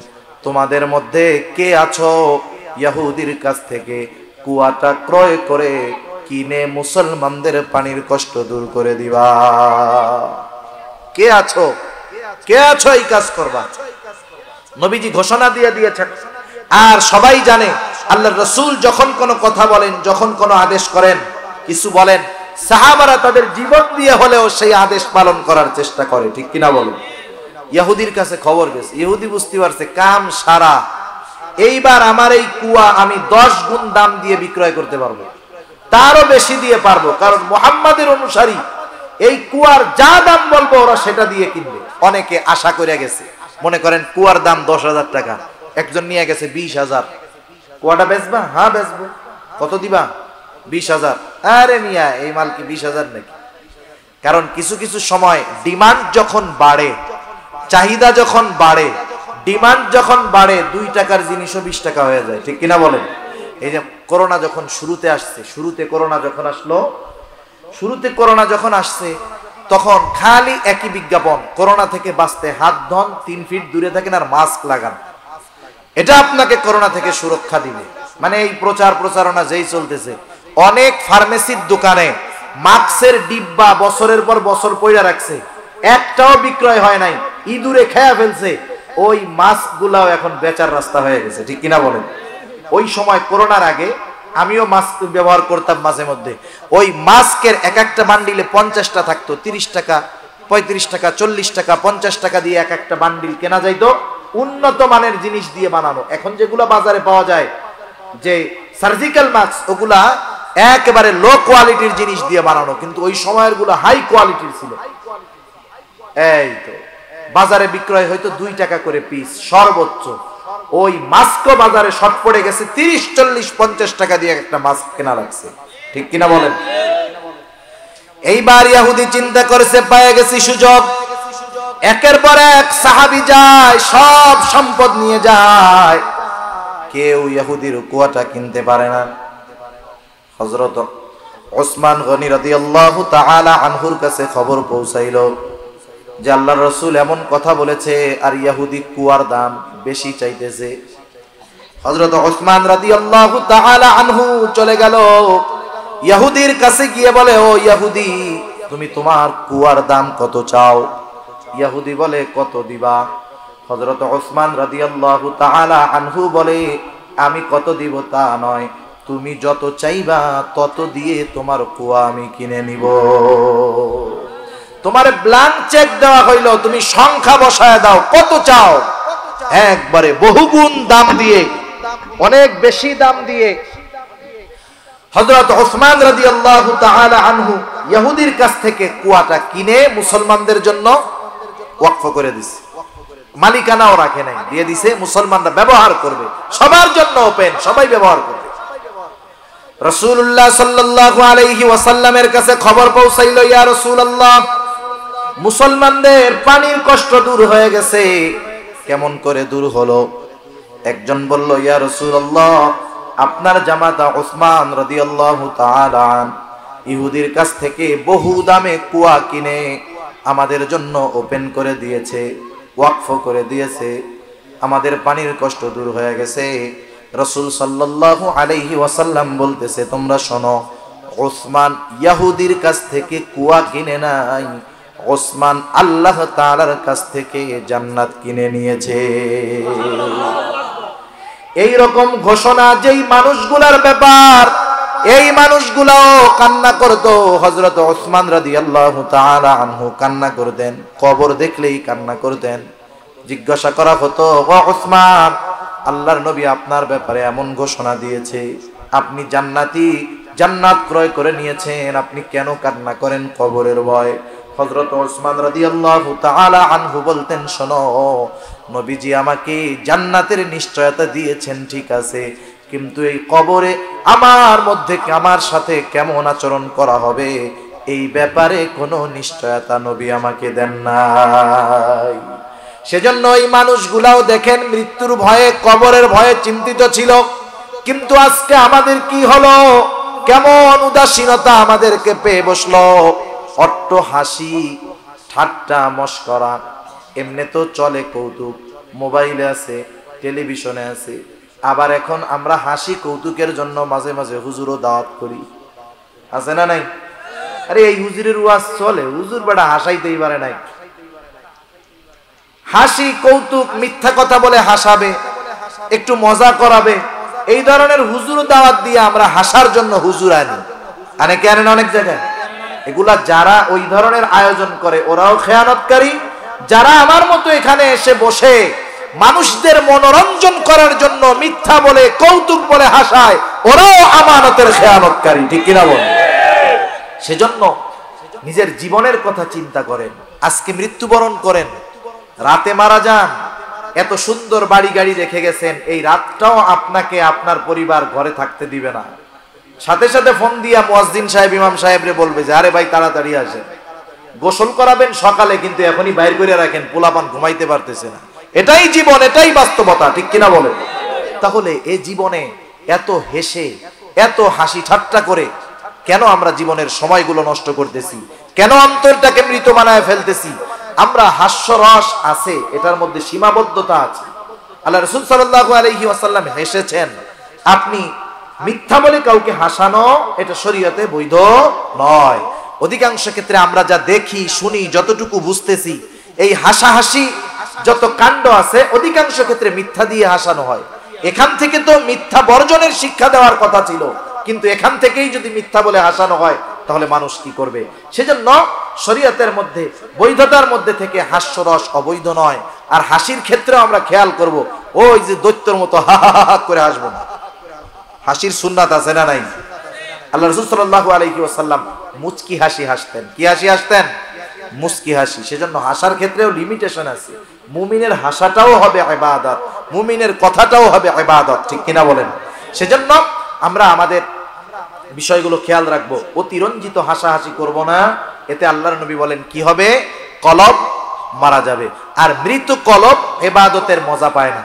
Speaker 1: তোমাদের মধ্যে কে আছো ইহুদির কাছ থেকে কুয়াটা ক্রয় করে কিনে মুসলমানদের পানির কষ্ট দূর করে দিবা? কে আছো? কে আছো এই কাজ করবা? নবীজি ঘোষণা দিয়ে দিয়েছেন। আর সবাই জানে আল্লাহর রাসূল যখন কোনো কথা বলেন, যখন কোনো আদেশ করেন, কিছু বলেন, সাহাবারা তাদের জীবন দিয়ে হলেও সেই আদেশ পালন করার চেষ্টা করে, ঠিক কিনা বলেন? ইহুদির কাছে খবর গেছে, ইহুদি বুঝতে পারছে কাম সারা, এইবার আমার এই কুয়া আমি 10 গুণ দাম দিয়ে বিক্রয় করতে পারবো, তারও বেশি দিয়ে পারবো, কারণ মুহাম্মাদের অনুসারী এই কুয়ার যা দাম বলবো ওরা সেটা দিয়ে কিনবে। অনেকে আশা করে গেছে, মনে করেন কুয়ার দাম 10,000 টাকা, একজন নিয়ে গেছে 20,000, কুয়াটা বেচবা? হ্যাঁ বেচবো। কত দিবা? 20,000। আরে মিয়া, এই মাল কি 20,000 নাকি? কারণ কিছু কিছু সময় ডিমান্ড যখন বাড়ে, চাহিদা যখন বাড়ে, ডিমান্ড যখন বাড়ে, 2 টাকার জিনিসও 20 টাকা হয়ে যায়, ঠিক কিনা বলেন? এই যে করোনা যখন শুরুতে আসছে, শুরুতে করোনা যখন আসলো, শুরুতে করোনা যখন আসছে তখন খালি একই বিজ্ঞাপন, করোনা থেকে বাঁচতে হাত ধন, 3 ফিট দূরে থাকেন আর মাস্ক লাগান, এটা আপনাকে করোনা থেকে সুরক্ষা দিবে। মানে এই প্রচারণা যেই চলতেছে, অনেক ফার্মেসির দোকানে মাস্কের ডিব্বা বছরের পর বছর পয়রা রাখছে, একটাও বিক্রয় হয় নাই, ইঁদুরে খেয়া ফেলছে। ওই মাস্ক গুলাও এখন বেচার রাস্তা হয়ে গেছে, ঠিক কিনা বলেন? ওই সময় করোনার আগে আমিও মাস্ক ব্যবহার করতাম মাঝে মধ্যে। ওই মাস্কের এক একটা বান্ডিলে 50টা থাকতো, 30 টাকা, 35 টাকা, 40 টাকা, 50 টাকা দিয়ে এক একটা বান্ডিল কেনা যাইতো, উন্নত মানের জিনিস দিয়ে বানানো। এখন যেগুলো বাজারে পাওয়া যায় যে সার্জিক্যাল মাস্ক, ওগুলা একেবারে লো কোয়ালিটির জিনিস দিয়ে বানানো, কিন্তু ওই সময়ের গুলো হাই কোয়ালিটির ছিল। এই তো বাজারে বিক্রয় হয়তো 2 টাকা করে পিস সর্বোচ্চ, ওই মাস্ক বাজারে শর্ট পড়ে গেছে, 30, 40, 50 টাকা দিয়ে একটা মাস্ক কেনা লাগছে, ঠিক কিনা বলেন? এইবার ইহুদি চিন্তা করেছে, পেয়ে গেছি সুযোগ, একের পর এক সাহাবী যায়, সব সম্পদ নিয়ে যায়, কেউ ইহুদির কুয়াটা কিনতে পারে না। হযরত ওসমান গনি রাদিয়াল্লাহু তাআলা আনহুর কাছে খবর পৌঁছাইল যে আল্লাহর রাসূল এমন কথা বলেছে, আর ইহুদি কুয়ার দাম বেশি চাইতেছে। হযরত ওসমান রাদিয়াল্লাহু তাআলা আনহু চলে গেল ইহুদির কাছে, গিয়ে বলে, ও ইহুদি, তুমি তোমার কুয়ার দাম কত চাও? ইহুদি বলে, কত দিবা? হযরত ওসমান রাদিয়াল্লাহু তাআলা আনহু বলে, আমি কত দিব তা নয়, তুমি যত চাইবা তত দিয়ে তোমার কুয়া আমি কিনে নিব। তোমার ব্ল্যাঙ্ক চেক দেওয়া হইল, তুমি সংখ্যা বসায় দাও, কত চাও? একবারে বহুগুণ দাম দিয়ে, অনেক বেশি দাম দিয়ে হযরত ওসমান রাদিয়াল্লাহু তাআলা আনহু ইহুদির কাছ থেকে কুয়াটা কিনে মুসলমানদের জন্য ওয়াকফ করে দিয়েছে। মালিকানাও রাখে নাই, দিয়ে দিছে মুসলমানরা ব্যবহার করবে, সবার জন্য ওপেন, সবাই ব্যবহার করবে। রাসূলুল্লাহ সাল্লাল্লাহু আলাইহি ওয়াসাল্লামের কাছে খবর পৌঁছাইল, ইয়া রাসূলুল্লাহ, মুসলমানদের পানির কষ্ট দূর হয়ে গেছে। কেমন করে দূর হলো? একজন বলল, ইয়া রাসূলুল্লাহ, আপনার জামাতা ওসমান রাদিয়াল্লাহু তাআলা আন ইহুদির কাছ থেকে বহু দামে কুয়া কিনে আমাদের জন্য ওপেন করে দিয়েছে, ওয়াকফ করে দিয়েছে, আমাদের পানির কষ্ট দূর হয়ে গেছে। রাসূল সাল্লাল্লাহু আলাইহি ওয়াসাল্লাম বলতেছে, তোমরা শোনো, ওসমান ইহুদির কাছ থেকে কুয়া কিনে নাই, ওসমান আল্লাহ তাআলার কাছ থেকে জান্নাত কিনে নিয়েছে। এই রকম ঘোষণা যেই মানুষগুলার ব্যাপার, এই মানুষগুলাও কান্না করতো। হযরত ওসমান রাদিয়াল্লাহু তাআলা আনহু কান্না করতেন, কবর দেখলেই কান্না করতেন। জিজ্ঞাসা করা হতো, ও ওসমান, আল্লাহর নবী আপনার ব্যাপারে এমন ঘোষণা দিয়েছে, আপনি জান্নাতি, জান্নাত ক্রয় করে নিয়েছেন, আপনি কেন কান্না করেন কবরের ভয়? হযরত ওসমান রাদিয়াল্লাহু তাআলা আনহু বলতেন, শোনো, নবীজি আমাকে জান্নাতের নিশ্চয়তা দিয়েছেন, ঠিক আছে, কিন্তু এই কবরে আমার মধ্যে আমার সাথে কেমন আচরণ করা হবে এই ব্যাপারে কোনো নিশ্চয়তা নবী আমাকে দেন নাই। সেজন্য এই মানুষগুলাও দেখেন মৃত্যুর ভয়ে, কবরের ভয়ে চিন্তিত ছিল। কিন্তু আজকে আমাদের কি হলো? কেমন উদাসীনতা আমাদেরকে পেয়ে বসলো। অট্ট হাসি, ঠাট্টা, মশকরা, এমনি তো চলে কৌতুক, মোবাইলে আছে, টেলিভিশনে আছে, আবার এখন আমরা হাসি কৌতুকের জন্য মাঝে মাঝে হুজুরও দাওয়াত করি, আছে না নাই? আরে এই হুজুরের ওয়াজ চলে, হুজুর বেটা হাসাইতেই পারে নাই। হাসি কৌতুক, মিথ্যা কথা বলে হাসাবে, একটু মজা করাবে, এই ধরনের হুজুর দাওয়াত দিয়ে আমরা হাসার জন্য হুজুর আনি, অনেকে আনেন অনেক জায়গায়। এগুলা যারা ওই ধরনের আয়োজন করে ওরাও খেয়ানতকারী, যারা আমার মতো এখানে এসে বসে মানুষদের মনোরঞ্জন করার জন্য মিথ্যা বলে, কৌতুক বলে হাসায়, ওরাও আমানতের খেয়ানতকারী, ঠিক কিনা বলেন? সেজন্য নিজের জীবনের কথা চিন্তা করেন। আজকে মৃত্যুবরণ করেন, রাতে মারা যান, এত সুন্দর বাড়ি গাড়ি রেখে গেছেন, এই রাতটাও আপনাকে আপনার পরিবার ঘরে থাকতে দিবে না। সাথে সাথে ফোন দিয়া মুয়াজ্জিন সাহেব, ইমাম সাহেবরে বলবে যে, আরে ভাই তাড়াতাড়ি আসেন, গোসল করাবেন সকালে, কিন্তু এখনই বাইর করে রাখেন, পোলাপান ঘুমাইতে পারতেছে না। এটাই জীবন, এটাই বাস্তবতা, ঠিক কিনা বলে? তাহলে এই জীবনে এত হেসে, এত হাসি ঠাট্টা করে কেন আমরা জীবনের সময়গুলো নষ্ট করতেছি? কেন অন্তরটাকে মৃত বানায় ফেলতেছি? আমরা হাস্যরস আছে, এটার মধ্যে সীমাবদ্ধতা আছে। আল্লাহ রাসূল সাল্লাল্লাহু আলাইহি ওয়াসাল্লাম হেসেছেন। আপনি মিথ্যা বলে কাউকে হাসানো, এটা শরীয়তে বৈধ নয়। অধিকাংশ ক্ষেত্রে আমরা যা দেখি, শুনি, যতটুকু বুঝতেছি, এই হাসাহাসি যত কাণ্ড আছে অধিকাংশ ক্ষেত্রে মিথ্যা দিয়ে হাসানো হয়। এখান থেকে তো মিথ্যা বর্জনের শিক্ষা দেওয়ার কথা ছিল, কিন্তু এখান থেকেই যদি মিথ্যা বলে হাসানো হয় তাহলে মানুষ কি করবে? সেজন্য শরীয়তের মধ্যে, বৈধতার মধ্যে থেকে হাস্যরস অবৈধ নয়। আর হাসির ক্ষেত্রেও আমরা খেয়াল করব, ওই যে দৈত্যর মতো হা হা হা করে হাসবো না। হাসির সুন্নাত আছে না নাই? আল্লাহ রাসূল সাল্লাল্লাহু আলাইহি ওয়াসাল্লাম মুচকি হাসি হাসতেন। কি হাসি হাসতেন? মুচকি হাসি। সেজন্য হাসার ক্ষেত্রেও লিমিটেশন আছে। মুমিনের হাসাটাও হবে ইবাদত, মুমিনের কথাটাও হবে ইবাদত, ঠিক কিনা বলেন? সেজন্য আমরা আমাদের বিষয়গুলো খেয়াল রাখবো, অতিরঞ্জিত হাসাহাসি করব না। এতে আল্লাহর নবী বলেন কি হবে? কলব মারা যাবে। আর মৃত কলব ইবাদতের মজা পায় না।